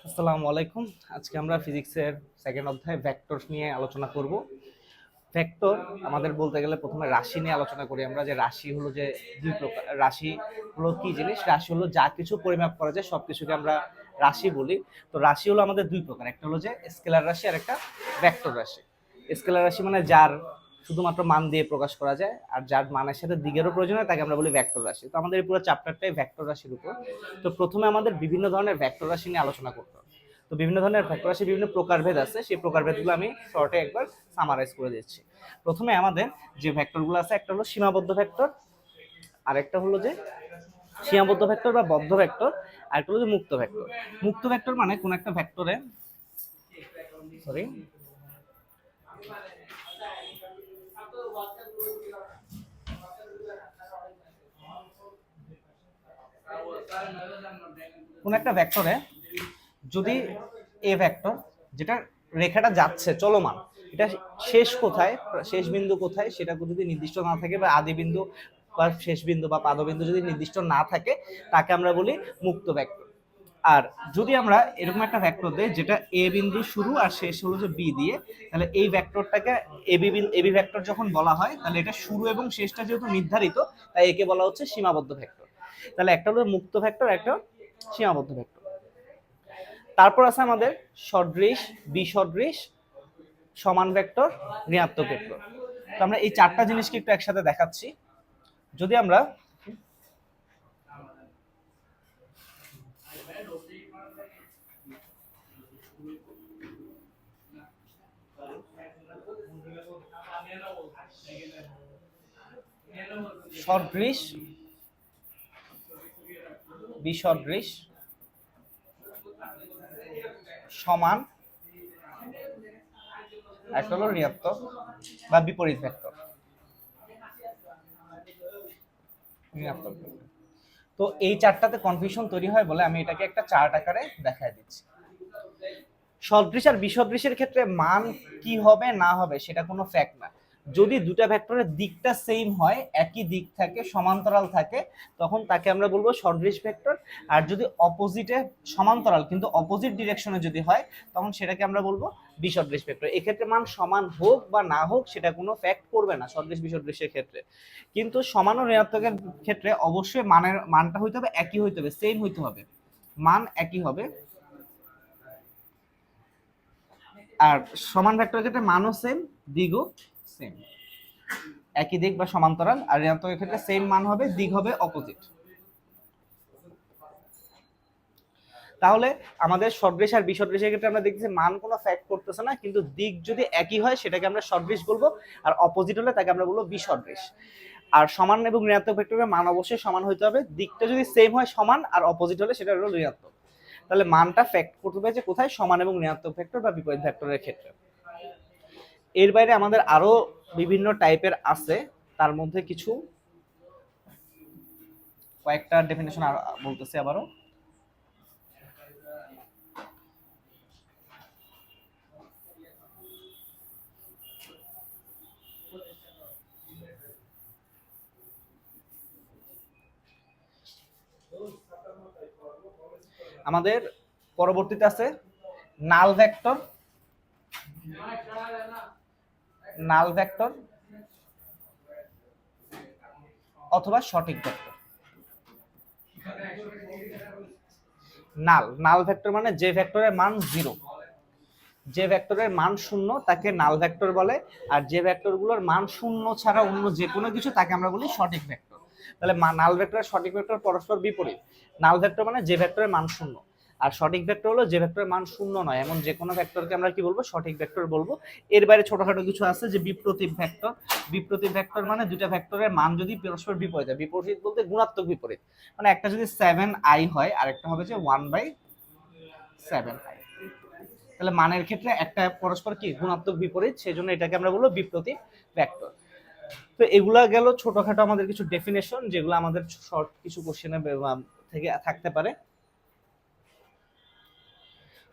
আসসালামু আলাইকুম। আজকে আমরা ফিজিক্সের সেকেন্ড অধ্যায় ভেক্টর নিয়ে আলোচনা করব। ভেক্টর আমাদের বলতে গেলে প্রথমে রাশি নিয়ে আলোচনা করি আমরা, যে রাশি হলো যে দুই প্রকার। রাশি হলো কি জিনিস? রাশি হলো যা কিছু পরিমাপ করা যায় সবকিছুকে আমরা রাশি বলি। তো রাশি হলো আমাদের দুই প্রকার, একটা হলো যে স্কেলার রাশি আর একটা ভেক্টর রাশি। স্কেলার রাশি মানে যার শুধুমাত্র মান দিয়ে প্রকাশ করা যায়, আর যার মানের সাথে দিকেরও প্রয়োজন হয় তাকে আমরা বলি ভেক্টর রাশি। তো আমাদের এই পুরো চ্যাপ্টারটাই ভেক্টর রাশির উপর। তো প্রথমে আমাদের বিভিন্ন ধরনের ভেক্টর রাশি নিয়ে আলোচনা করতে হবে। তো বিভিন্ন ধরনের ভেক্টর রাশি বিভিন্ন প্রকারভেদ আছে, সেই প্রকারভেদগুলো আমি শর্টে একবার সামারাইজ করে দিচ্ছি। প্রথমে আমাদের যে ভেক্টরগুলো আছে, একটা হলো সীমাবদ্ধ ভেক্টর, আর একটা হলো যে সীমাবদ্ধ ভেক্টর বা বদ্ধ ভেক্টর, আর একটা হলো যে মুক্ত ভেক্টর। মুক্ত ভেক্টর মানে কোন একটা ভেক্টরে সরি কোন একটা ভেক্টরে যদি এ ভেক্টর, যেটা রেখাটা যাচ্ছে চলমান, এটা শেষ কোথায়, শেষ বিন্দু কোথায় সেটা যদি নির্দিষ্ট না থাকে, বা আদি বিন্দু বা শেষ বিন্দু বা পাদবিন্দু যদি নির্দিষ্ট না থাকে, তাকে আমরা বলি মুক্ত ভেক্টর। আর যদি আমরা এরকম একটা ভেক্টর দেই যেটা এ বিন্দু শুরু আর শেষ হলো যে বি দিয়ে, তাহলে এই ভেক্টরটাকে এবি ভেক্টর যখন বলা হয়, তাহলে এটা শুরু এবং শেষটা যেহেতু নির্ধারিত, তাই একে বলা হচ্ছে সীমাবদ্ধ ভেক্টর। তাহলে একটা হলো মুক্ত ভেক্টর, একটা সীমাবদ্ধ ভেক্টর। তারপর আছে আমাদের সদৃশ, বিসদৃশ, সমান ভেক্টর, ঋণাত্মক ভেক্টর। তো আমরা এই চারটা জিনিসকে একটু একসাথে দেখাচ্ছি। যদি আমরা সদৃশ, বিসদৃশ, সমান, একটা হলো ঋণাত্মক বা বিপরীত ভেক্টর, ঋণাত্মক ভেক্টর। তো এই চারটাতে কনফিউশন তৈরি হয় বলে আমি এটাকে একটা চার্ট আকারে দেখায় দিচ্ছি। সদৃশ আর বিসদৃশের ক্ষেত্রে মান কি হবে না হবে সেটা কোনো ফ্যাক্ট না। যদি দুটা ভেক্টরের দিকটা সেম হয়, একই দিক থাকে, সমান্তরাল থাকে, তখন তাকে আমরা বলবো সদৃশ ভেক্টর। আর যদি অপোজিটে সমান্তরাল কিন্তু অপোজিট ডিরেকশনে যদি হয়, তখন সেটাকে আমরা বলবো বিসদৃশ ভেক্টর। এক্ষেত্রে মান সমান হোক বা না হোক সেটা কোনো ফ্যাক্ট করবে না সদৃশ বিসদৃশের ক্ষেত্রে। কিন্তু সমান ও ঋণাত্মকের ক্ষেত্রে অবশ্যই মানটা হইতে হবে একই, হইতে হবে সেম, হইতে হবে মান একই হবে। আর সমান ভেক্টরের ক্ষেত্রে মানও সেম, দিকও সেম, একই দিক বা সমান্তরাল। আর ঋণাত্মকের ক্ষেত্রে সেম মান হবে, দিক হবে অপোজিট। তাহলে আমাদের সদৃশ আর বিসদৃশের ক্ষেত্রে আমরা দেখতেছি মান কোনো ফ্যাক্ট করতেছে না, কিন্তু দিক যদি একই হয় সেটাকে আমরা সদৃশ বলবো, আর অপোজিট হলে তাকে আমরা বলবো বিসদৃশ। আর সমান এবং ঋণাত্মক ভেক্টরের মান অবশ্যই সমান হইতে হবে, দিকটা যদি সেম হয় সমান, আর অপোজিট হলে সেটা হলো ঋণাত্মক। তাহলে মানটা ফ্যাক্ট করতে হবে যে কোথায়, সমান এবং ঋণাত্মক ভেক্টর বা বিপরীত ভেক্টরের ক্ষেত্রে। এর বাইরে আমাদের আরো বিভিন্ন টাইপের আছে, তার মধ্যে কিছু কয়েকটা ডেফিনেশন বলতেছি আবারও। আমাদের পরবর্তীতে আছে নাল ভেক্টর, নাল ভেক্টর অথবা সঠিক ভেক্টর। নাল, নাল ভেক্টর মানে যে ভেক্টরের মান 0, যে ভেক্টরের মান 0 তাকে নাল ভেক্টর বলে। আর যে ভেক্টরগুলোর মান 0 ছাড়া অন্য যে কোনো কিছু তাকে আমরা বলি সঠিক ভেক্টর। তাহলে নাল ভেক্টর আর সঠিক ভেক্টর পরস্পর বিপরীত। নাল ভেক্টর মানে যে ভেক্টরের মান 0, আর সঠিক ভেক্টর হলো যে ভেক্টরের মান 0 নয় এমন যে কোনো ভেক্টরকে আমরা কি বলবো, সঠিক ভেক্টর বলবো। এর বাইরে ছোটখাটো কিছু আছে, যে বিপ্রতীপ ভেক্টর। বিপ্রতীপ ভেক্টর মানে দুইটা ভেক্টরের মান যদি পরস্পর বিপরীত হয়, বিপরীত বলতে গুণাত্মক বিপরীত, মানে একটা যদি 7i হয় আর একটা হবে যে 1/7i, তাহলে মানের ক্ষেত্রে একটা পরস্পর কি গুণাত্মক বিপরীত, সেই জন্য এটাকে আমরা বলবো বিপ্রতীপ ভেক্টর। তো এগুলা গেল ছোটখাটো আমাদের কিছু ডেফিনেশন, যেগুলো আমাদের শর্ট কিছু কোশ্চেনে থেকে থাকতে পারে।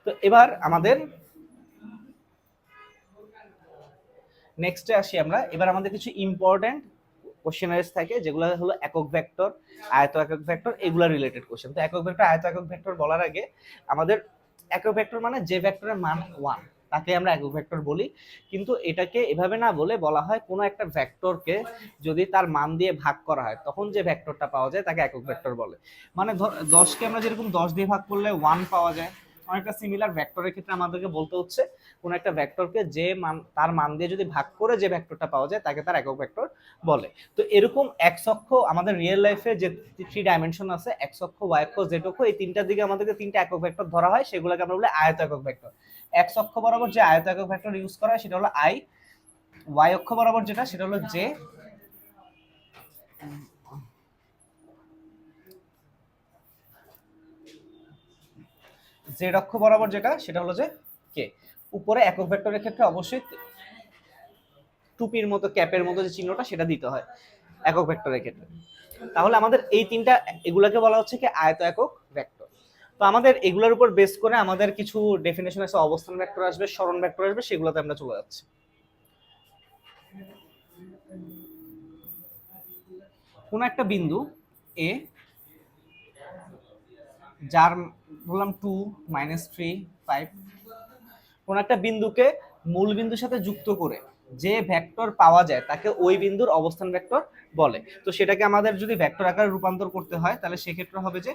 তো এবার আমাদের নেক্সটে আসি আমরা। এবার আমাদের কিছু ইম্পর্টেন্ট কোশ্চেনারিজ থাকে, যেগুলো হলো একক ভেক্টর, আয়ত একক ভেক্টর, এগুলা রিলেটেড কোশ্চেন। তো একক ভেক্টর, আয়ত একক ভেক্টর বলার আগে আমাদের একক ভেক্টর মানে যে ভেক্টরের মান 1 তাকে আমরা একক ভেক্টর বলি। কিন্তু এটাকে এভাবে না বলে বলা হয় কোনো একটা ভেক্টরকে যদি তার মান দিয়ে ভাগ করা হয় তখন যে ভেক্টরটা পাওয়া যায় তাকে একক ভেক্টর বলে। মানে 10কে আমরা যেরকম 10 দিয়ে ভাগ করলে 1 পাওয়া যায়, অনেকটা সিমিলার ভেক্টরের ক্ষেত্রে আমাদেরকে বলতে হচ্ছে কোন একটা ভেক্টরকে যে মান তার মান দিয়ে যদি ভাগ করে যে ভেক্টরটা পাওয়া যায় তাকে তার একক ভেক্টর বলে। তো এরকম এক্স অক্ষ আমাদের রিয়েল লাইফে যে 3 ডাইমেনশন আছে, এক্স অক্ষ, ওয়াই অক্ষ, জেড অক্ষ, এই তিনটার দিকে আমাদেরকে তিনটা একক ভেক্টর ধরা হয়, সেগুলোকে আমরা বলি আয়ত একক ভেক্টর। এক্স অক্ষ বরাবর যে আয়ত একক ভেক্টর ইউজ করা হয় সেটা হলো আই, ওয়াই অক্ষ বরাবর যেটা সেটা হলো জে, জেড অক্ষ বরাবর যেটা সেটা হলো যে কে। উপরে একক ভেক্টরের ক্ষেত্রে অবশ্যই টুপির মতো ক্যাপের মতো যে চিহ্নটা সেটা দিতে হয় একক ভেক্টরের ক্ষেত্রে। তাহলে আমাদের এই তিনটা এগুলাকে বলা হচ্ছে কি আয়ত একক ভেক্টর। তো আমাদের এগুলোর উপর বেস করে আমাদের কিছু ডেফিনেশন আছে, অবস্থান ভেক্টর আসবে, সরণ ভেক্টর আসবে, সেগুলোতে আমরা চলে যাচ্ছি। কোন একটা বিন্দু এ যার বললাম 2 -3 5, কোন একটা বিন্দুকে মূল বিন্দুর সাথে যুক্ত করে যে ভেক্টর পাওয়া যায় তাকে ওই বিন্দুর অবস্থান ভেক্টর বলে। তো সেটাকে আমাদের যদি ভেক্টর আকারে রূপান্তর করতে হয় তাহলে সেক্ষেত্রে হবে যে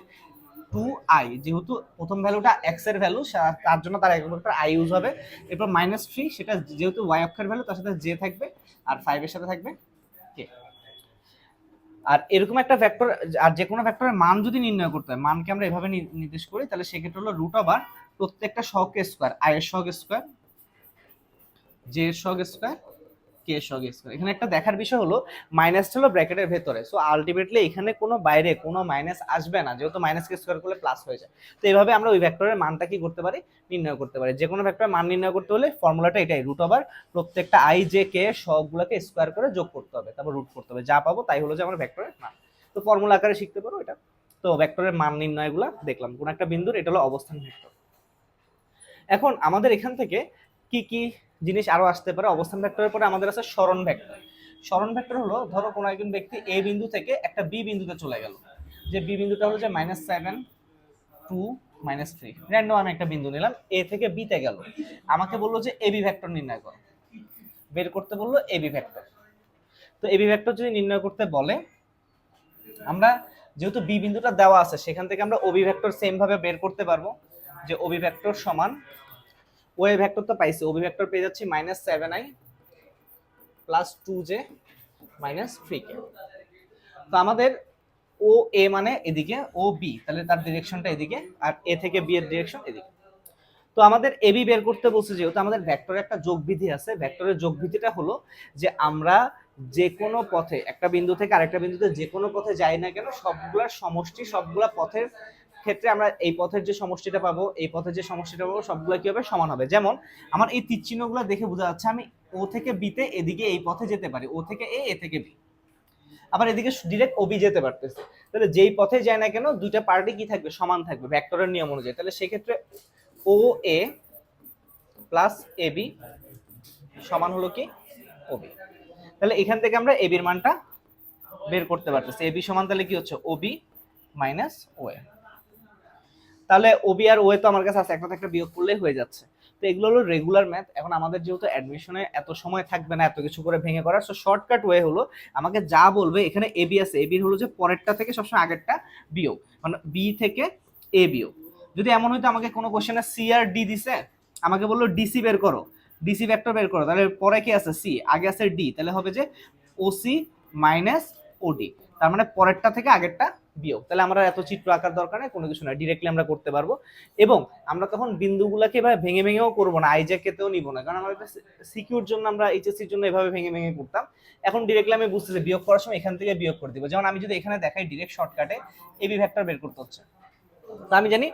2i, যেহেতু প্রথম ভ্যালুটা x এর ভ্যালু তার জন্য তার একক ভেক্টর i ইউজ হবে। এরপর -3 সেটা যেহেতু y অক্ষের ভ্যালু তার সাথে j থাকবে, আর 5 এর সাথে থাকবে k। আর এরকম একটা ভেক্টর, আর যে কোনো ভেক্টরের মান যদি নির্ণয় করতে হয়, মানকে আমরা এভাবে নির্দেশ করি, তাহলে সেক্ষেত্রে হলো √, প্রত্যেকটা সহগের স্কয়ার, i এর সহগের স্কয়ার, j এর সহগের স্কয়ার, k এর সহগের স্কয়ার। এখানে একটা দেখার বিষয় হলো মাইনাস হলো ব্র্যাকেটের ভেতরে, সো আলটিমেটলি এখানে কোনো বাইরে কোনো মাইনাস আসবে না, যেহেতু মাইনাস কে স্কয়ার করলে প্লাস হয়ে যায়। তো এইভাবে আমরা ওই ভেক্টরের মানটা কি করতে পারি, নির্ণয় করতে পারি। যে কোনো ভেক্টরের মান নির্ণয় করতে হলে ফর্মুলাটা এটাই, √, প্রত্যেকটা i j k এর সহগগুলোকে স্কয়ার করে যোগ করতে হবে, তারপর রুট করতে হবে, যা পাবো তাই হলো যে আমার ভেক্টরের মান। তো ফর্মুলা আকারে শিখতে পারো এটা। তো ভেক্টরের মান নির্ণয়গুলো দেখলাম, কোন একটা বিন্দুর এটা হলো অবস্থান ভেক্টর। এখন আমাদের এখান থেকে কি কি জিনিস আরো আসতে পারে, অবস্থান ভেক্টরের পরে আমাদের আছে সরণ ভেক্টর। সরণ ভেক্টর হলো, ধরো কোনো একজন ব্যক্তি এ বিন্দু থেকে একটা বি বিন্দুতে চলে গেল, যে বি বিন্দুটা হলো যে -7 2 -3, র্যান্ডম আমি একটা বিন্দু নিলাম, এ থেকে বি তে গেল, আমাকে বললো যে এবি ভেক্টর নির্ণয় করো, বের করতে বললো এবি ভেক্টর। তো এবি ভেক্টর যদি নির্ণয় করতে বলে, আমরা যেহেতু বি বিন্দুটা দেওয়া আছে সেখান থেকে আমরা ওবি ভেক্টর সেম ভাবে বের করতে পারবো, যে ওবি ভেক্টর সমান ওএ ভেক্টর তো পাইছি, ওবি ভেক্টর পেয়ে যাচ্ছি -7i + 2j - 3k। তো আমাদের ও এ মানে এদিকে, ও বি তাহলে তার ডিরেকশনটা এদিকে, আর এ থেকে বি এর ডিরেকশন এদিকে। তো আমাদের এবি বের করতে বলছে, যেহেতু আমাদের ভেক্টরের একটা যোগবিধি আছে, ভেক্টরের যোগবিধিটা হলো যে আমরা যে কোনো পথে একটা বিন্দু থেকে আরেকটা বিন্দুতে যে কোনো পথে যাই না কেন, সবগুলোর সমষ্টি, সবগুলা পথের ক্ষেত্রে আমরা এই পথের যে সমষ্টিটা পাবো, এই পথের যে সমষ্টিটা পাবো, সবগুলো কি হবে, সমান হবে। যেমন আমার এই তীর চিহ্নগুলো দেখে বোঝা যাচ্ছে আমি ও থেকে বিতে এদিকে এই পথে যেতে পারি, ও থেকে এ, এ থেকে বি, আবার এদিকে ডিরেক্ট ওবি যেতে পারতেছে। তাহলে যেই পথে যায় না কেন দুইটা পার্টি কি থাকবে, সমান থাকবে ভেক্টরের নিয়ম অনুযায়ী। তাহলে সেক্ষেত্রে ও এ প্লাস এবি সমান হলো কি ওবি। তাহলে এখান থেকে আমরা এবির মানটা বের করতে পারতেছি। এবি সমান তাহলে কি হচ্ছে, ওবি মাইনাস ওএ। তাহলে ওবি আর ওএ তো আমার কাছে আছে, একটা একটা বিয়োগ করলেই হয়ে যাচ্ছে। তো এগুলো হলো রেগুলার ম্যাথ। এখন আমাদের যেহেতু অ্যাডমিশনে এত সময় থাকবে না এত কিছু করে ভেঙে করার, সো শর্টকাট ওয়ে হলো আমাকে যা বলবে, এখানে এবি আছে, এবি হলো যে পরেরটা থেকে সবসময় আগেরটা বিয়োগ, মানে বি থেকে এ বিয়োগ। যদি এমন হইতো আমাকে কোনো কোশ্চেনে সি আর ডি দিছে, আমাকে বললো ডিসি বের করো, ডিসি ভেক্টর বের করো, তাহলে পরে কি আছে সি, আগে আছে ডি, তাহলে হবে যে ওসি মাইনাস ওডি, তার মানে পরেরটা থেকে আগেরটা বিয়োগ। তাহলে আমরা এত চিত্র আঁকার দরকার নেই, কোনো কিছু না, ডিরেক্টলি আমরা করতে পারবো। এবং আমরা তখন বিন্দুগুলোকে এভাবে ভেঙে ভেঙেও করবো না, আইজ্যাকেতেও নিব না, কারণ আমাদের সিকিউর জন্য আমরা এইচএসসির জন্য এভাবে ভেঙে ভেঙে করতাম। এখন ডিরেক্টলি আমি বুঝতেছি বিয়োগ করার সময় এখান থেকে বিয়োগ করে দিব। যেমন আমি যদি এখানে দেখাই ডিরেক্ট শর্টকাটে এবি ভেক্টর বের করতে হচ্ছে, তো আমি জানি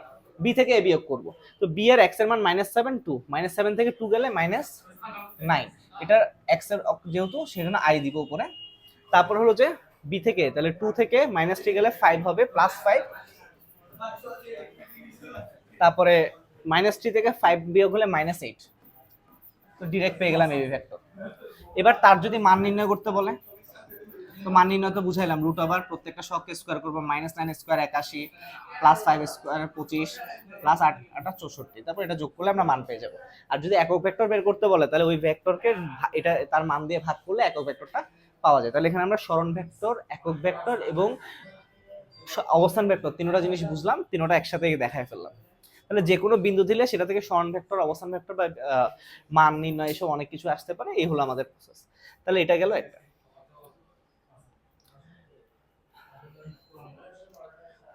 বি থেকে এ বিয়োগ করব। তো বি এর এক্স এর মান -7 2, -7 থেকে 2 গেলে -9, এটা এক্স এর যেহেতু সেজন্য আই দিব উপরে। তারপর হলো যে বি থেকে, তাহলে 2 থেকে -3 গেলে 5 হবে, +5, তারপরে -3 থেকে 5 বিয়োগ হলে -8। তো ডিরেক্ট পেয়ে গেলাম এবি ভেক্টর। এবার তার যদি মান নির্ণয় করতে বলে, তো মান নির্ণয় তো বুঝাইলাম, রুট ওভার প্রত্যেকটা শখকে স্কোয়ার করবো, -9 স্কোয়ার 81, +5 স্কোয়ার 25, +8 64, তারপর এটা যোগ করলে আমরা মান পেয়ে যাবো। আর যদি একক ভেক্টর বের করতে বলে তাহলে ওই ভেক্টরকে এটা তার মান দিয়ে ভাগ করলে একক ভেক্টরটা পাওয়া যায়। তাহলে এখানে আমরা সরণ ভেক্টর, একক ভেক্টর এবং অবস্থান ভেক্টর তিনটা জিনিস বুঝলাম, তিনটা একসাথে দেখায় ফেললাম। তাহলে যে কোনো বিন্দু দিলে সেটা থেকে সরণ ভেক্টর, অবস্থান ভেক্টর বা মান নির্ণয় এসব অনেক কিছু আসতে পারে। এই হলো আমাদের প্রসেস। তাহলে এটা গেল একটা।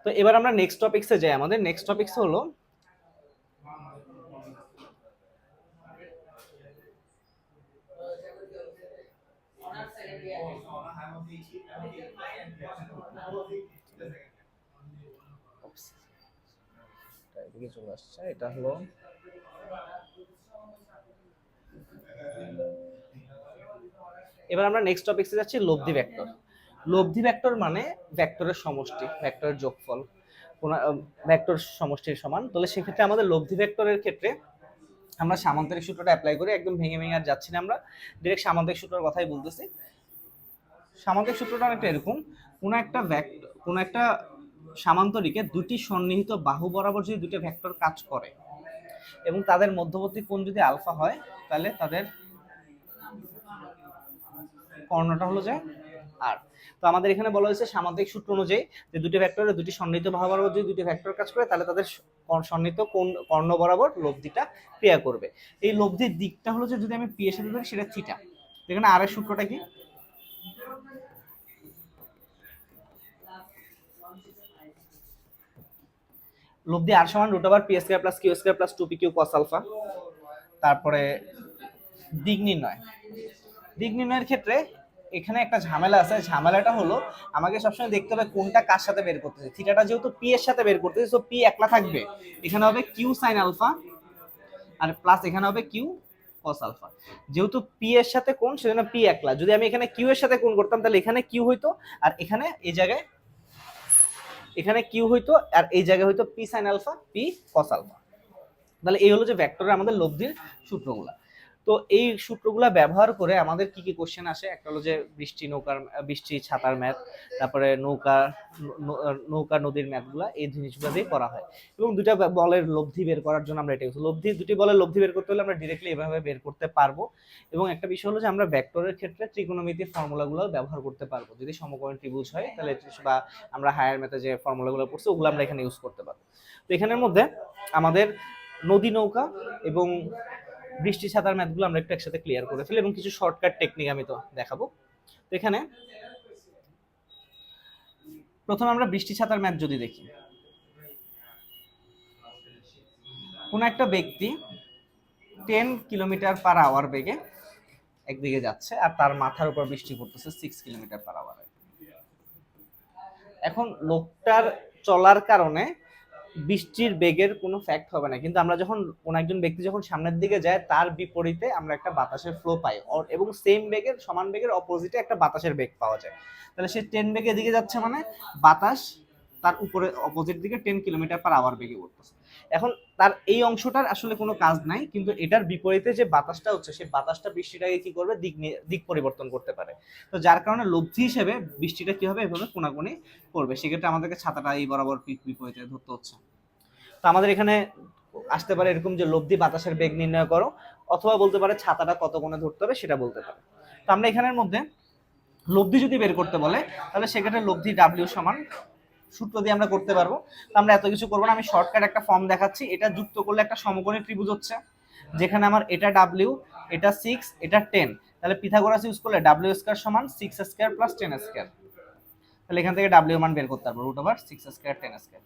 তো এবার আমরা নেক্সট টপিকসে যাই। আমাদের নেক্সট টপিকস হলো চলে আসছে, এটা হলো এবার আমরা নেক্সট টপিকসে যাচ্ছি লব্ধি ভেক্টর। লব্ধি ভেক্টর মানে ভেক্টরের সমষ্টি, ভেক্টরের যোগফল কোন ভেক্টর সমষ্টির সমান। তাহলে সেক্ষেত্রে আমাদের লব্ধি ভেক্টরের ক্ষেত্রে আমরা সামান্তরিক সূত্রটা অ্যাপ্লাই করি, একদম ভেঙে ভেঙে আর যাচ্ছি না, আমরা ডাইরেক্ট সামান্তরিক সূত্রের কথাই বলতেছি। সামান্তরিক সূত্রটা অনেকটা এরকম, কোন একটা সামান্তরিকে দুটি সন্নিহিত বাহু বরাবর যদি দুটো ভেক্টর কাজ করে এবং তাদের মধ্যবর্তী কোণ যদি আলফা হয়, তাহলে তাদের কর্ণটা হলো যে আর। তো আমাদের এখানে বলা হয়েছে সামান্তরিক সূত্র অনুযায়ী যে দুটি ভেক্টরের দুটি সন্নিহিত বাহু বরাবর যদি দুটি ভেক্টর কাজ করে তাহলে তাদের সন্নিহিত কর্ণ বরাবর লব্ধিটা ক্রিয়া করবে। এই লব্ধির দিকটা হলো যে যদি আমি পি এর সাথে ধরি সেটা থিটা। এখানে আর এর সূত্রটা কি? লব্ধি আর সমান √p² + q² + 2pq cos alpha. তারপরে দিক নির্ণয়ের ক্ষেত্রে এখানে একটা ঝামেলা আছে। ঝামেলাটা হলো আমাকে সবসময় দেখতে হবে কোনটা কার সাথে বের করতেছে। থিটাটা যেহেতু পি এর সাথে বের করতেছে, সো পি একলা থাকবে, এখানে হবে কিউ সাইন আলফা আর প্লাস এখানে হবে কিউ cos আলফা। যেহেতু পি এর সাথে কোণ সেজন্য পি একলা। যদি আমি এখানে কিউ এর সাথে কোণ করতাম তাহলে এখানে কিউ হইতো আর এখানে এই জায়গায় এখানে কিউ হইতো আর এই জায়গায় হইতো P sine alpha, P cos alpha. তাহলে এই হলো যে ভেক্টরের আমাদের লব্ধির সূত্রগুলা। তো এই সূত্রগুলা ব্যবহার করে আমাদের কি কি কোশ্চেন আসে, একটা হলো যে বৃষ্টি ছাতার ম্যাথ, তারপরে নৌকা নদীর ম্যাথগুলা, এই জিনিসগুলো দিয়ে করা হয়। এবং দুটা বলের লব্ধি বের করার জন্য আমরা এটা দুটি বলের লব্ধি বের করতে হলে আমরা ডিরেক্টলি এভাবে বের করতে পারবো। এবং একটা বিষয় হলো যে আমরা ভেক্টরের ক্ষেত্রে ত্রিকোণমিতির ফর্মুলাগুলো ব্যবহার করতে পারবো। যদি সমকোণী ত্রিভুজ হয় তাহলে বা আমরা হায়ার ম্যাথে যে ফর্মুলাগুলো পড়ছি ওগুলো আমরা এখানে ইউজ করতে পারবো। তো এখানের মধ্যে আমাদের নদী নৌকা এবং বৃষ্টি ছাতার ম্যাথগুলো আমরা একটু একসাথে ক্লিয়ার করে ফেলি এবং কিছু শর্টকাট টেকনিক আমি তো দেখাবো। তো এখানে প্রথমে আমরা বৃষ্টি ছাতার ম্যাথ যদি দেখি, কোন একটা ব্যক্তি 10 কিলোমিটার/আওয়ার বেগে একদিকে যাচ্ছে আর তার মাথার উপর বৃষ্টি পড়তেছে 6 কিলোমিটার/আওয়ার। এখন লোকটার চলার কারণে বৃষ্টির বেগের কোনো ফ্যাক্ট হবে না, কিন্তু আমরা যখন কোন একজন ব্যক্তি যখন সামনের দিকে যায় তার বিপরীতে আমরা একটা বাতাসের ফ্লো পাই এবং সেম বেগের সমান বেগের অপোজিটে একটা বাতাসের বেগ পাওয়া যায়। তাহলে সে 10 বেগে দিকে যাচ্ছে মানে বাতাস তার উপরে অপোজিট দিকে 10 কিলোমিটার/আওয়ার বেগে উঠতেছে। এখন তার এই অংশটার আসলে কোনো কাজ নাই, কিন্তু এটার বিপরীতে যে বাতাসটা হচ্ছে সেই বাতাসটা বৃষ্টিটাকে কি করবে, দিক পরিবর্তন করতে পারে। তো যার কারণে লব্ধি হিসেবে বৃষ্টিটা কি হবে, এভাবে কোনাকুনি করবে। সেক্ষেত্রে আমাদেরকে ছাতাটা এই বরাবর বিপরীতে ধরতে হচ্ছে। তো আমাদের এখানে আসতে পারে এরকম যে লব্ধি বাতাসের বেগ নির্ণয় করো, অথবা বলতে পারে ছাতাটা কত কোণে ধরতে হবে সেটা বলতে পারে। তো আমরা এখানের মধ্যে লব্ধি যদি বের করতে বলে তাহলে সেক্ষেত্রে লব্ধি ডাব্লিউ সমান সূত্র দিয়ে আমরা করতে পারবো। তো আমরা এত কিছু করবো না, আমি শর্টকাট একটা ফর্ম দেখাচ্ছি। এটা যুক্ত করলে একটা সমকোণী ত্রিভুজ হচ্ছে, যেখানে আমার এটা ডাব্লিউ, এটা 6, এটা 10। তাহলে পিথাগোরাস ইউজ করলে w² সমান 6² + 10²। তাহলে এখান থেকে ডাব্লিউ মান বের করতে পারবো, √6² 10²।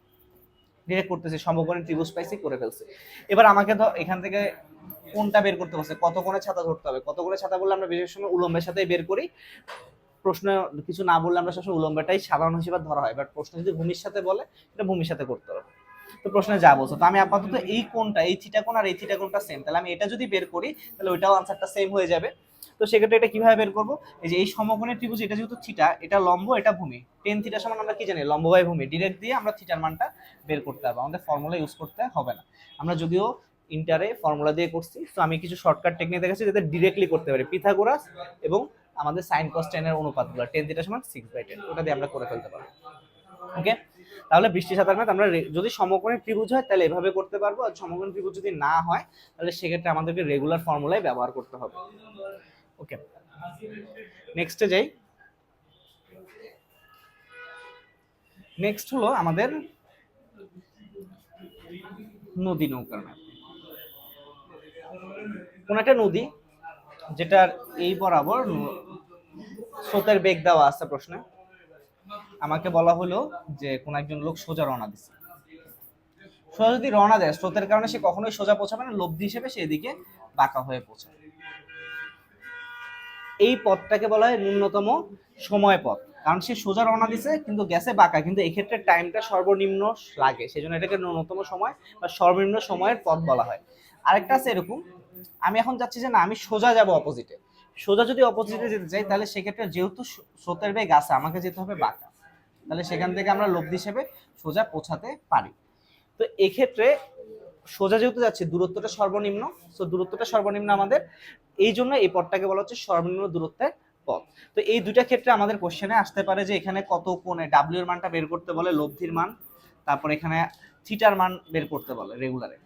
ডিরেক্ট করতেছি, সমকোণী ত্রিভুজ পাইছি, করে ফেলছি। এবার আমাকে তো এখান থেকে কোনটা বের করতে বলছে, কত কোণে ছাতা ধরতে হবে। কত কোণে ছাতা বললে আমরা বিশেষ সময় উলম্বের সাথেই বের করি। প্রশ্ন কিছু না বললে আমরা সবসময় উলম্বটাই সাধারণ হিসেবে ধরা হয়, বাট প্রশ্ন যদি ভূমির সাথে বলে এটা ভূমির সাথে করতে হবে। তো প্রশ্নে যা বলছো, তো আমি আপাতত এই কোণটা, এই থিটা কোণ আর এই থিটা কোণটা সেম, তাহলে আমি এটা যদি বের করি তাহলে ওইটাও আনসারটা সেম হয়ে যাবে। তো সেক্ষেত্রে এটা কিভাবে বের করবো, এই যে এই সমকোণী ত্রিভুজ, এটা যেহেতু থিটা, এটা লম্ব, এটা ভূমি, tan থিটা সমান আমরা কি জানি, লম্ব বাই ভূমি। ডিরেক্ট দিয়ে আমরা থিটার মানটা বের করতে হবে, আমাদের ফর্মুলা ইউজ করতে হবে না। আমরা যদিও ইন্টারে ফর্মুলা দিয়ে করছি, তো আমি কিছু শর্টকাট টেকনিক দেখাচ্ছি যাতে ডিরেক্টলি করতে পারি, পিথাগোরাস এবং আমাদের sin cos tan এর অনুপাতগুলো, tan থিটা সমান 6/10, ওটা দিয়ে আমরা করে ফেলতে পারবো। ওকে, তাহলে বৃষ্টি সাঁতার ম্যাথ আমরা যদি সমকোণী ত্রিভুজ হয় তাহলে এভাবে করতে পারবো, আর সমকোণী ত্রিভুজ যদি না হয় তাহলে সেক্ষেত্রে আমাদেরকে রেগুলার ফর্মুলাই ব্যবহার করতে হবে। ওকে, নেক্সটে যাই। নেক্সট হলো আমাদের নদী নৌকার ম্যাপ। কোন একটা নদী যেটার এই বরাবর স্রোতের বেগ দেওয়া আছে প্রশ্নে, আমাকে বলা হলো যে কোন একজন লোক সোজা রওনা দিচ্ছে। সোজা যদি রওনা দেয় স্রোতের কারণে সে কখনোই সোজা পৌঁছাবে না, লব্ধি হিসেবে সে এদিকে বাঁকা হয়ে পৌঁছাবে। এই পথটাকে বলা হয় ন্যূনতম সময় পথ, কারণ সে সোজা রওনা দিছে কিন্তু গেছে বাঁকা, কিন্তু এই ক্ষেত্রে টাইমটা সর্বনিম্ন লাগে, সেজন্য এটাকে ন্যূনতম সময় বা সর্বনিম্ন সময়ের পথ বলা হয়। আরেকটা আছে এরকম, আমি এখন যাচ্ছি যে না আমি সোজা যাব অপোজিটে, সোজা যদি অপোজিটে যেতে চাই তাহলে সেক্ষেত্রে যেহেতু স্রোতের বেগ আছে আমাকে যেতে হবে বাঁকা, তাহলে সেখান থেকে আমরা লব্ধি হিসেবে সোজা পৌঁছাতে পারি। তো এক্ষেত্রে সোজা যেহেতু যাচ্ছে দূরত্বটা সর্বনিম্ন, সো দূরত্বটা সর্বনিম্ন আমাদের, এই জন্য এই পথটাকে বলা হচ্ছে সর্বনিম্ন দূরত্বের পথ। তো এই দুইটা ক্ষেত্রে আমাদের কোশ্চেনে আসতে পারে যে এখানে কত কোণে ডাব্লিউ এর মানটা বের করতে বলে, লব্ধির মান, তারপর এখানে থিটার মান বের করতে বলে রেগুলারে,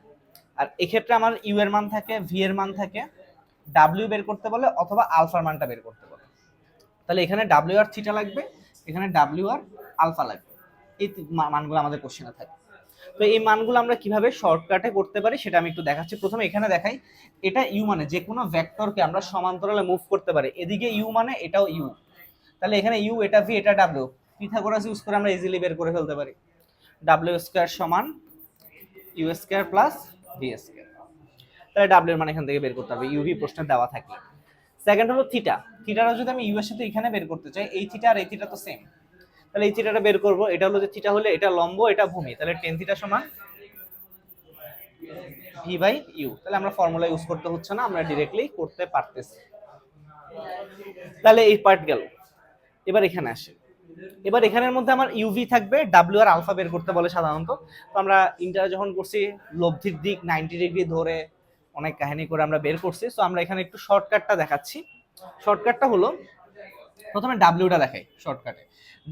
আর এক্ষেত্রে আমার ইউ এর মান থাকে, ভি এর মান থাকে, ডাব্লিউ বের করতে বলে অথবা আলফার মানটা বের করতে বলে। তাহলে এখানে ডাব্লিউ আর থিটা লাগবে, এখানে ডাব্লিউ আর আলফা লাগবে, এই মানগুলো আমাদের কোশ্চেনে থাকে। তো এই মানগুলো আমরা কিভাবে শর্টকাটে করতে পারি সেটা আমি একটু দেখাচ্ছি। প্রথমে এখানে দেখাই, এটা ইউ মানে যে কোনো ভেক্টরকে আমরা সমান্তরালে মুভ করতে পারি, এদিকে ইউ মানে এটাও ইউ, তাহলে এখানে ইউ, এটা ভি, এটা ডাব্লিউ, পিথাগোরাস ইউজ করে আমরা ইজিলি বের করে ফেলতে পারি। ডাব্লিউ স্কয়ার সমান U square plus V square, তাহলে ডাব্লিউ এর মান এখান থেকে বের করতে হবে ইউ ভি প্রশ্নে দেওয়া থাকলে। সেকেন্ড হলো থিটা, থিটাটা যদি আমি ইউ এর সাথে এখানে বের করতে চাই, এই থিটা আর এই থিটা তো সেম, তাহলে এই থিটাটা বের করব, এটা হলো যে থিটা হলে এটা লম্ব এটা ভূমি, তাহলে টেন থিটা সমান ভি বাই ইউ, তাহলে আমরা ফর্মুলা ইউজ করতে হচ্ছে না, আমরা ডিরেক্টলি করতে পারতেছি। তাহলে এই পার্ট গেল। এবার এখানে আসে, এবার এখানের মধ্যে আমার ইউভি থাকবে, ডাব্লিউ আর আলফা বের করতে বলে সাধারণত। তো আমরা ইন্টার যখন করছি লব্ধির দিক 90 ডিগ্রি ধরে অনেক কাহিনী করে আমরা বের করছি, সো আমরা এখানে একটু শর্টকাটটা দেখাচ্ছি। শর্টকাটটা হলো প্রথমে ডাব্লিউটা দেখাই শর্টকাটে।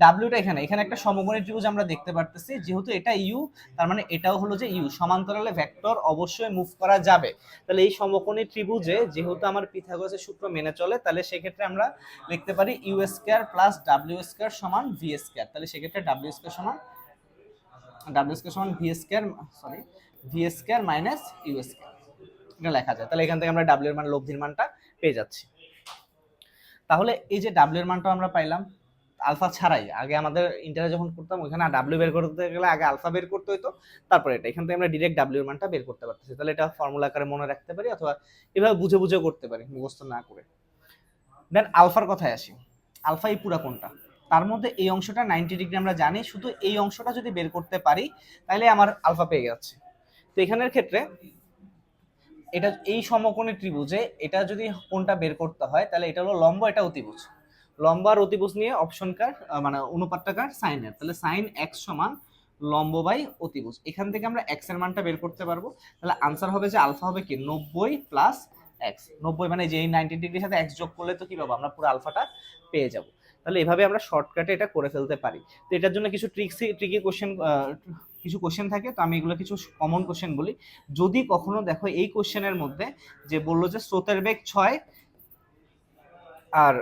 ডাব্লিউটা এখানে এখানে একটা সমকোণী ত্রিভুজ আমরা দেখতে পারতেছি, যেহেতু এটা ইউ তার মানে এটাও হলো যে ইউ, সমান্তরালে ভেক্টর অবশ্যই মুভ করা যাবে। তাহলে এই সমকোণী ত্রিভুজে যেহেতু আমার পিথাগোরাসের সূত্র মেনে চলে, তাহলে সেক্ষেত্রে আমরা লিখতে পারি U square plus W square সমান ভি স্কয়ার, তাহলে সেক্ষেত্রে ডাব্লিউ স্কয়ার সমান V square, sorry V square minus U square, এটা লেখা যায়। তাহলে এখান থেকে আমরা ডাব্লিউ এর মান লব্ধির মানটা পেয়ে যাচ্ছি। তাহলে এই যে ডাব্লিউ এর মানটা আমরা পাইলাম আলফা ছাড়াই, আগে আমাদের ইন্টারে যখন করতাম ওখানে ডাব্লিউ বের করতে গেলে আগে আলফা বের করতে হতো, তারপরে এটা, এখান থেকে আমরা ডিরেক্ট ডাব্লিউ এর মানটা বের করতে পারতেছি। তাহলে এটা ফর্মুলা আকারে মনে রাখতে পারি অথবা এভাবে বুঝে বুঝে করতে পারি মুখস্থ না করে। দেন আলফার কথায় আসি, আলফা এই পুরা কোণটা, তার মধ্যে এই অংশটা 90 ডিগ্রি আমরা জানি, শুধু এই অংশটা যদি বের করতে পারি তাহলে আমার আলফা পেয়ে যাচ্ছে। তো এখানের ক্ষেত্রে এটা এই সমকোণী ত্রিভুজে এটা যদি কোণটা বের করতে হয় তাহলে এটা হলো লম্ব, এটা অতিভুজ, লম্ব আর অতিভুজ নিয়ে অপশন কার মানে অনুপাতটা কার সাইনের, তাহলে সাইন এক্স সমান লম্ব বাই অতিভুজ, এখান থেকে আমরা এক্স এর মানটা বের করতে পারবো। তাহলে আনসার হবে যে আলফা হবে কি 90 প্লাস এক্স, 90 মানে যে 90 ডিগ্রির সাথে এক্স যোগ করলে তো কি পাবো আমরা পুরো আলফাটা পেয়ে যাব। তাহলে এভাবে আমরা শর্টকাটে এটা করে ফেলতে পারি। তো এটার জন্য কিছু ট্রিকি কোশ্চেন, কিছু কোশ্চেন থাকে, তো আমি এগুলো কিছু কমন কোশ্চেন বলি। যদি কখনো দেখো এই কোশ্চেনের মধ্যে যে বললো যে স্রোতের বেগ 6 আর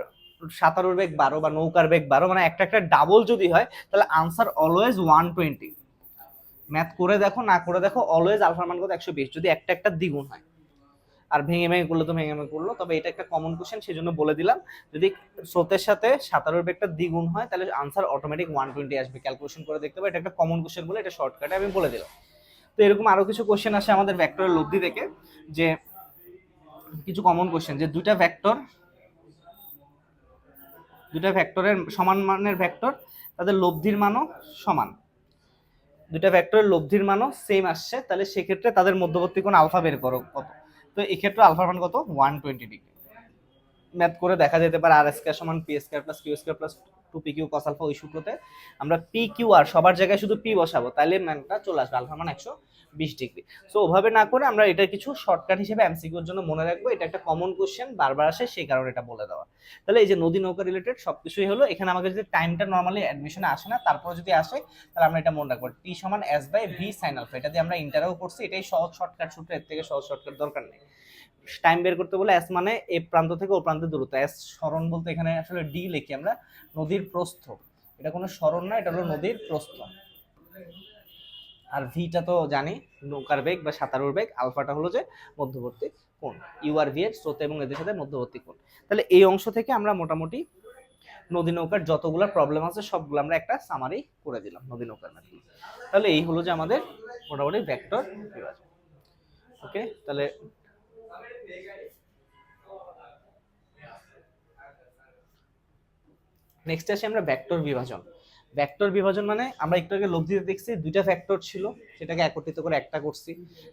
সাঁতারুর বেগ 12 বা নৌকার বেগ 12, মানে একটা একটা ডাবল যদি হয় তাহলে আনসার অলওয়েজ 120। ম্যাথ করে দেখো না করে দেখো, অলওয়েজ আলফার মান কত 120, যদি একটা একটা দ্বিগুণ হয়, আর ভেঙে ভেঙে করলে তো ভেঙে ভেঙে করলো, তবে এটা একটা কমন কোশ্চেন সেজন্য বলে দিলাম। যদি স্রোতের সাথে সাঁতারুর বেগটা দ্বিগুণ হয় তাহলে আনসার অটোমেটিক 120 আসবে, ক্যালকুলেশন করে দেখতে পাবে, এটা একটা কমন কোশ্চেন বলে এটা শর্টকাটে আমি বলে দিলাম। তো এরকম আরো কিছু কোশ্চেন আসে আমাদের ভেক্টরের লব্ধি থেকে, যে কিছু কমন কোশ্চেন যে দুইটা ভেক্টরের সমান মানের ভেক্টর, তাদের লব্ধির মানও সমান, দুইটা ভেক্টরের লব্ধির মানও সেম আসছে, তাহলে সেক্ষেত্রে তাদের মধ্যবর্তী কোণ আলফা বের করো কত। তো এই ক্ষেত্রে আলফার মান কত 120 ডিগ্রি। ম্যাথ করে দেখা যেতে পারে আর স্কয়ার সমান P square plus Q square plus 2pq cos alpha ওই সূত্রতে আমরা pqr সবার জায়গায় শুধু p বসাবো, তাহলে মানটা চলে আসবে আলফা মান 120 ডিগ্রি। সো ওভাবে না করে আমরা এটা কিছু শর্টকাট হিসেবে এমসিকিউর জন্য মনে রাখবো, এটা একটা কমন কোশ্চেন বারবার আসে সেই কারণে এটা বলে দেওয়া। তাহলে এই যে নদী নৌকা রিলেটেড সবকিছুই হলো। এখানে আমাদের যদি টাইমটা নরমালি অ্যাডমিশনে আসে না, তারপর যদি আসে তাহলে আমরা এটা মনে রাখবো t সমান s/v sin আলফা। এটা দিয়ে আমরা ইন্টারও করছি, এটাই সহজ শর্টকাট সূত্র, এর থেকে সহজ শর্টকাট দরকার নেই। টাইম বের করতে বলে s মানে এ প্রান্ত থেকে ও প্রান্তের দূরত্ব, s সরণ বলতে এখানে আসলে d লিখি আমরা, নদীর প্রস্থ, এটা কোনো সরণ না, এটা হলো নদীর প্রস্থ। আর ভিটা তো জানি নৌকার বেগ বা সাঁতারুর বেগ, আলফাটা হলো যে মধ্যবর্তী কোণ, ইউ আর ভি এর স্রোত এবং এদের সাথে মধ্যবর্তী কোণ। তাহলে এই অংশ থেকে আমরা মোটামুটি নদী নৌকার যতগুলো প্রবলেম আছে সবগুলো আমরা একটা সামারি করে দিলাম নদী নৌকার ম্যাথে। তাহলে এই হলো যে আমাদের মোটামুটি ভেক্টর বিভাজন। ওকে, তাহলে নেক্সট আসি আমরা ভেক্টর বিভাজন। ভেক্টর বিভাজন মানে আমরা একটু আগে লব্ধিতে দেখছি দুইটা ভেক্টর ছিল, সেটাকে একত্রিত করে একটা করছি,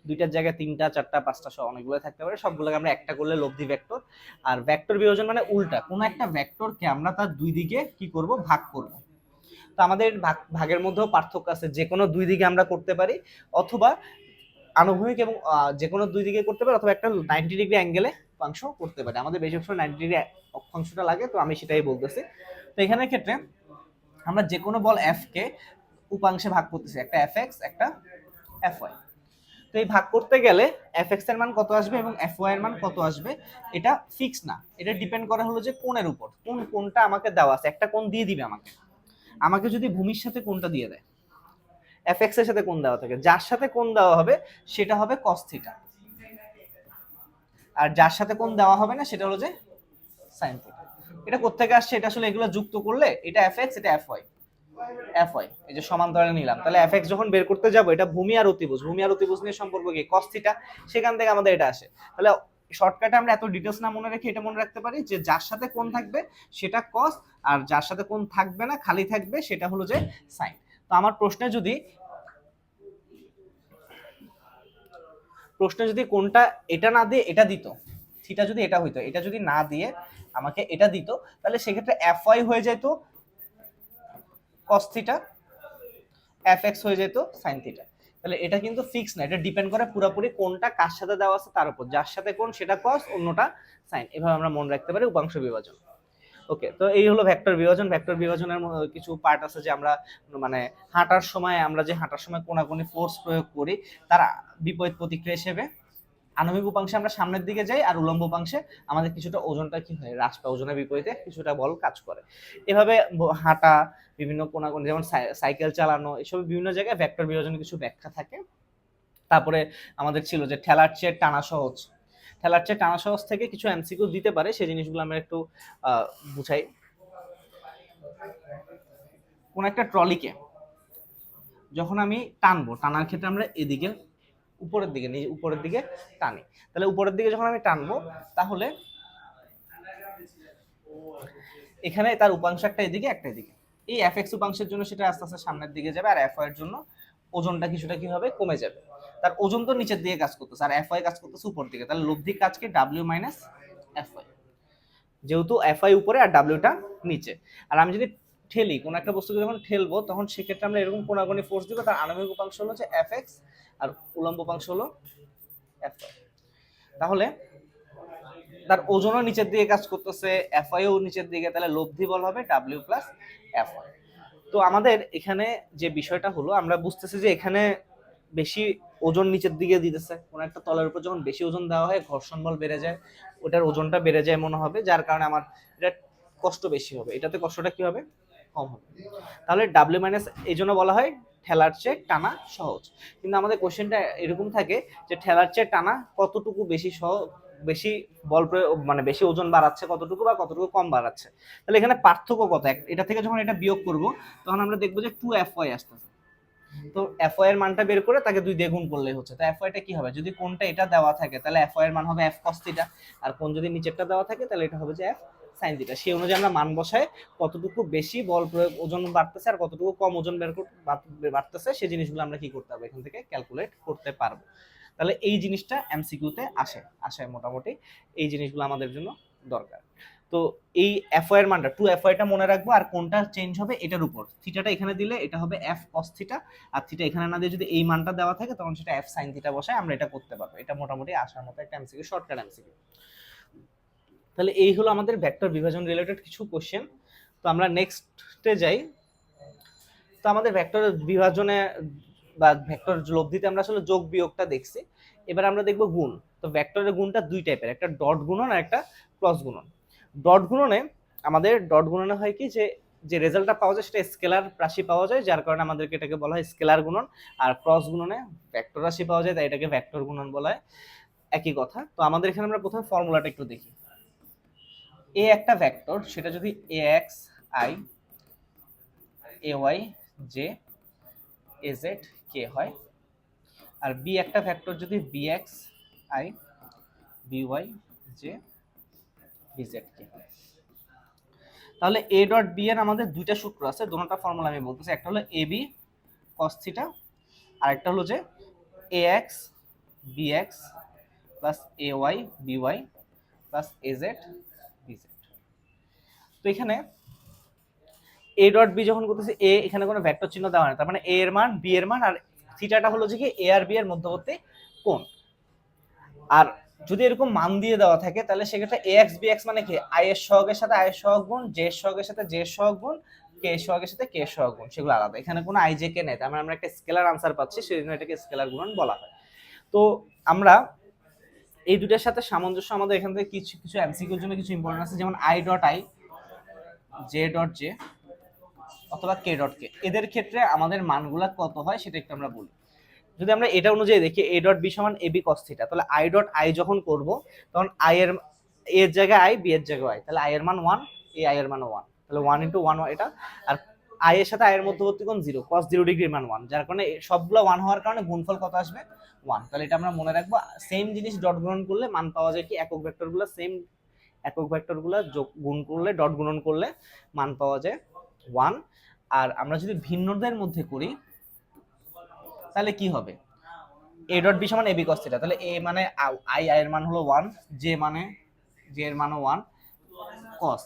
দুইটার জায়গায় 3টা 4টা 5টা সহ অনেকগুলো থাকতে পারে, সবগুলোকে আমরা একটা করলে লব্ধি ভেক্টর। আর ভেক্টর বিভাজন মানে উল্টা, কোনো একটা ভেক্টরকে আমরা তার দুই দিকে কি করব, ভাগ করব। তো আমাদের ভাগের মধ্যেও পার্থক্য আছে, যে কোনো দুই দিকে আমরা করতে পারি, অথবা আনুভূমিক এবং যে কোনো দুই দিকে করতে পারি, অথবা একটা 90 ডিগ্রি অ্যাঙ্গেলে অক্ষাংশ করতে পারি। আমাদের বেশি অংশ 90 ডিগ্রি অক্ষাংশটা লাগে, তো আমি সেটাই বলতেছি। তো এখানের ক্ষেত্রে আমরা যে কোনো বল এফ কে উপাংশে ভাগ করতেছি, একটা এফ এক্স একটা এফ ওয়াই। তো এই ভাগ করতে গেলে এফ এক্স এর মান কত আসবে এবং এফ ওয়াই এর মান কত আসবে এটা ফিক্স না, এটা ডিপেন্ড করে হলো যে কোণের উপর, কোন কোণটা আমাকে দেওয়া আছে। একটা কোণ দিয়ে দিবে আমাকে যদি ভূমির সাথে কোণটা দিয়ে দেয়, এফ এক্স এর সাথে কোণ দেওয়া থাকে, যার সাথে কোণ দেওয়া হবে সেটা হবে কস থিটা, আর যার সাথে কোণ দেওয়া হবে না সেটা হলো যে সাইন থিটা। এটা কোত্থেকে আসছে, এটা আসলে এগুলো যুক্ত করলে এটা এফ এক্স এটা এফ ওয়াই, এফ ওয়াই এই যে সমান্তরালে নিলাম, তাহলে এফ এক্স যখন বের করতে যাব, এটা ভূমি আর অতিভুজ, ভূমি আর অতিভুজ নিয়ে সম্পর্ক কি কস থিটা, সেখান থেকে আমাদের এটা আসে। তাহলে শর্টকাটে আমরা এত ডিটেলস না মনে রেখে এটা মনে রাখতে পারি যে যার সাথে কোণ থাকবে সেটা কস, আর যার সাথে কোণ থাকবে না খালি থাকবে সেটা হলো যে সাইন। তো আমার প্রশ্নে যদি কোণটা এটা না দিয়ে এটা দিত, থিটা যদি এটা হইতো, এটা যদি না দিয়ে আমাকে এটা দিত, তাহলে সেক্ষেত্রে এফ ওয়াই হয়ে যেত cos থিটা, এফ এক্স হয়ে যেত sin থিটা। তাহলে এটা কিন্তু ফিক্স না, এটা ডিপেন্ড করে পুরোপুরি কোনটা কার সাথে দেওয়া আছে তার উপর, যার সাথে কোন সেটা cos অন্যটা sin, এভাবে আমরা মনে রাখতে পারি উপাংশ বিভাজন। ওকে, তো এই হলো ভেক্টর বিভাজন। ভেক্টর বিভাজনের কিছু পার্ট আছে যে আমরা মানে হাঁটার সময় কোনাকুনি ফোর্স প্রয়োগ করি, তার বিপরীত প্রতিক্রিয়া হিসেবে আণবিক উপাংশে আমরা সামনের দিকে যাই, আর উলম্ব উপাংশে আমাদের কিছুটা ওজনটা কি হয়, হ্রাস পায়, ওজনের বিপরীতে কিছুটা বল কাজ করে। এভাবে হাঁটা, বিভিন্ন কোনাকুনি যেমন সাইকেল চালানো, এসব বিভিন্ন জায়গায় ভেক্টর বিভাজনের কিছু ব্যাখ্যা থাকে। তারপরে আমাদের ছিল যে ঠেলার চেয়ে টানা সহজ, ঠেলার চেয়ে টানা সহজ থেকে কিছু এমসিকিউ দিতে পারে, সেই জিনিসগুলো আমরা একটু বুঝাই। কোন একটা ট্রলিকে যখন আমি টানার ক্ষেত্রে আমরা এদিকে উপরের দিকে টানি, তাহলে উপরের দিকে যখন আমি টানবো, তাহলে এখানে তার উপাংশ একটা এদিকে একটা এদিকে, এই এফ এক্স উপাংশের জন্য সেটা আস্তে আস্তে সামনের দিকে যাবে, আর এফ ওয়াই এর জন্য ওজনটা কিছুটা কি হবে, কমে যাবে। তার ওজন তো নিচের দিকে কাজ করতেছে আর এফ ওয়াই কাজ করতেছে উপর দিকে, তাহলে লব্ধি কাজ কি ডাব্লিউ মাইনাস এফ ওয়াই, যেহেতু এফ ওয়াই উপরে আর ডাব্লিউটা নিচে। আর আমি যদি ঠেলি, কোন একটা বস্তুকে যখন ঠেলবো তখন সেক্ষেত্রে আমরা এরকম কোনাকুনি ফোর্স দিব, তার আণবিক উপাংশ হলো যে এফ এক্স আর উলম্ব উপাংশ হলো এফ ওয়াই। তাহলে তার ওজনও নিচের দিকে কাজ করতেছে, এফ ওয়াইও নিচের দিকে, তাহলে লব্ধি বল হবে ডাব্লিউ প্লাস এফ ওয়াই। তো আমাদের এখানে যে বিষয়টা হলো, আমরা বুঝতেছি যে এখানে বেশি ওজন নিচের দিকে দিতেছে, কোন একটা তলের উপর যখন বেশি ওজন দেওয়া হয় ঘর্ষণ বল বেড়ে যায়, ওটার ওজনটা বেড়ে যায় মনে হবে, যার কারণে আমার এটা কষ্ট বেশি হবে, এটাতে কষ্টটা কি হবে, কম হবে। তাহলে ডাব্লিউ মাইনাস এই জন্য বলা হয় ঠেলার চেয়ে টানা সহজ। কিন্তু আমাদের কোশ্চেনটা এরকম থাকে যে ঠেলার চেয়ে টানা কতটুকু বেশি বল প্রয়োগ মানে বেশি ওজন বাড়াচ্ছে কতটুকু বা কতটুকু কম বাড়াচ্ছে। তাহলে এখানে পার্থক্য কত, এটা থেকে যখন এটা বিয়োগ করব তখন আমরা দেখবো যে 2FY আসতেছে। তো FY এর মানটা বের করে তাকে 2 দিয়ে গুণ করলেই হচ্ছে। তো FY টা কি হবে, যদি কোনটা এটা দেওয়া থাকে তাহলে FY এর মান হবে F cos θ, আর কোন যদি নিচেরটা দেওয়া থাকে তাহলে এটা হবে যে F sin θ। সেই অনুযায়ী আমরা মান বসায় কতটুকু বেশি বল প্রয়োগ ওজন বাড়তেছে আর কতটুকু কম ওজন বাড়তেছে সেই জিনিসগুলো আমরা কি করতে হবে, এখান থেকে ক্যালকুলেট করতে পারবো। তাহলে এই জিনিসটা এমসিকিউতে আসে মোটামুটি এই জিনিসগুলো আমাদের জন্য দরকার। তো এই এফওয়াই এর মানটা 2 টা মনে রাখবো, আর কোনটা চেঞ্জ হবে এটার উপর। থিটাটা এখানে দিলে এটা হবে এফ কস থিটা, আর থিটা এখানে না দিয়ে যদি এই মানটা দেওয়া থাকে তখন সেটা এফ সাইন থিটা বসায় আমরা এটা করতে পারবো। এটা মোটামুটি আসার মতো একটা এমসিকিউ, শর্টকাট এমসিকিউ। তাহলে এই হলো আমাদের ভেক্টর বিভাজন রিলেটেড কিছু কোশ্চেন। তো আমরা নেক্সটে যাই। তো আমাদের ভেক্টর বিভাজনে বা ভেক্টর লব্ধিতে আমরা আসলে যোগ বিয়োগটা দেখছি, এবার আমরা দেখব গুণ। তো ভেক্টরের গুণটা দুই টাইপের, একটা ডট গুণন আর একটা ক্রস গুণন। ডট গুণনে আমাদের ডট গুণনে হয় কি, যে যে রেজাল্টটা পাওয়া যায় সেটা স্কেলার রাশি পাওয়া যায়, যার কারণে আমাদেরকে এটাকে বলা হয় স্কেলার গুণন। আর ক্রস গুণনে ভেক্টর রাশি পাওয়া যায়, তাই এটাকে ভেক্টর গুণন বলা হয়, একই কথা। তো আমাদের এখানে আমরা প্রথমে ফর্মুলাটা একটু দেখি। এ একটা ভেক্টর, সেটা যদি A X I A Y J A Z K হয়, আর বি একটা ভেক্টর যদি B X I B Y J B Z K হয়। তাহলে এ ডট বি এর আমাদের দুইটা সূত্র আছে, দুটোটা ফর্মুলা আমি বলতেছি। একটা হলো এ বি কস থিটা, আর একটা হলো যে A X B X plus A Y B Y plus A Z B Z. তো এখানে এ ডট বি যখন করতেছি, এ এখানে কোনো ভেক্টর চিহ্ন দেওয়া নেই, তার মানে এ এর মান বি এর মান, আর থিটাটা হলো যে কি এ আর বি এর মধ্যবর্তী কোণ। আর যদি এরকম মান দিয়ে দেওয়া থাকে তাহলে সেক্ষেত্রে এ এক্স বি এক্স মানে কি, আই এর সহগের সাথে আই এর সহগ গুণ, জে এর সহগের সাথে জে এর সহগ গুণ, কে এর সহগের সাথে কে এর সহগ গুণ, সেগুলো আলাদা। এখানে কোনো আই জে কে নেই, তার মানে আমরা একটা স্কেলার আনসার পাচ্ছি, সেজন্য এটাকে স্কেলার গুণন বলা হয়। তো আমরা এই দুটার সাথে সামঞ্জস্য, আমাদের এখান থেকে কিছু কিছু এমসিকিউর জন্য কিছু ইম্পর্টেন্ট আছে, যেমন I dot I J dot J অথবা কে ডট কে, এদের ক্ষেত্রে আমাদের মানগুলা কত হয় সেটা একটু আমরা বলি। যদি আমরা এটা অনুযায়ী দেখি এ ডট বি সমান এ বি কস থিটা, তাহলে আই ডট আই যখন করব তখন আই এর এর জায়গায় আই, বি এর জায়গায় আই, তাহলে আই এর মান 1, এ আই এর মান 1, তাহলে 1 * 1 এটা। আর আই এর সাথে আই এর মধ্যবর্তী কোণ 0, cos 0 ডিগ্রির মান 1, যার কারণে সবগুলো 1 হওয়ার কারণে গুণফল কত আসবে 1। তাহলে এটা আমরা মনে রাখবো। সেম জিনিস ডট গুণন করলে মান পাওয়া যায় কি, একক ভেক্টরগুলো সেম, একক ভেক্টরগুলো যোগ গুণ করলে ডট গুণন করলে মান পাওয়া যায় 1। আর আমরা যদি ভিন্নদের মধ্যে করি তাহলে কি হবে, এ ডট বি সমান এ বি কস থিটা, তাহলে এ মানে আই এর মান হলো 1, জে মানে জে এর মানও 1, কস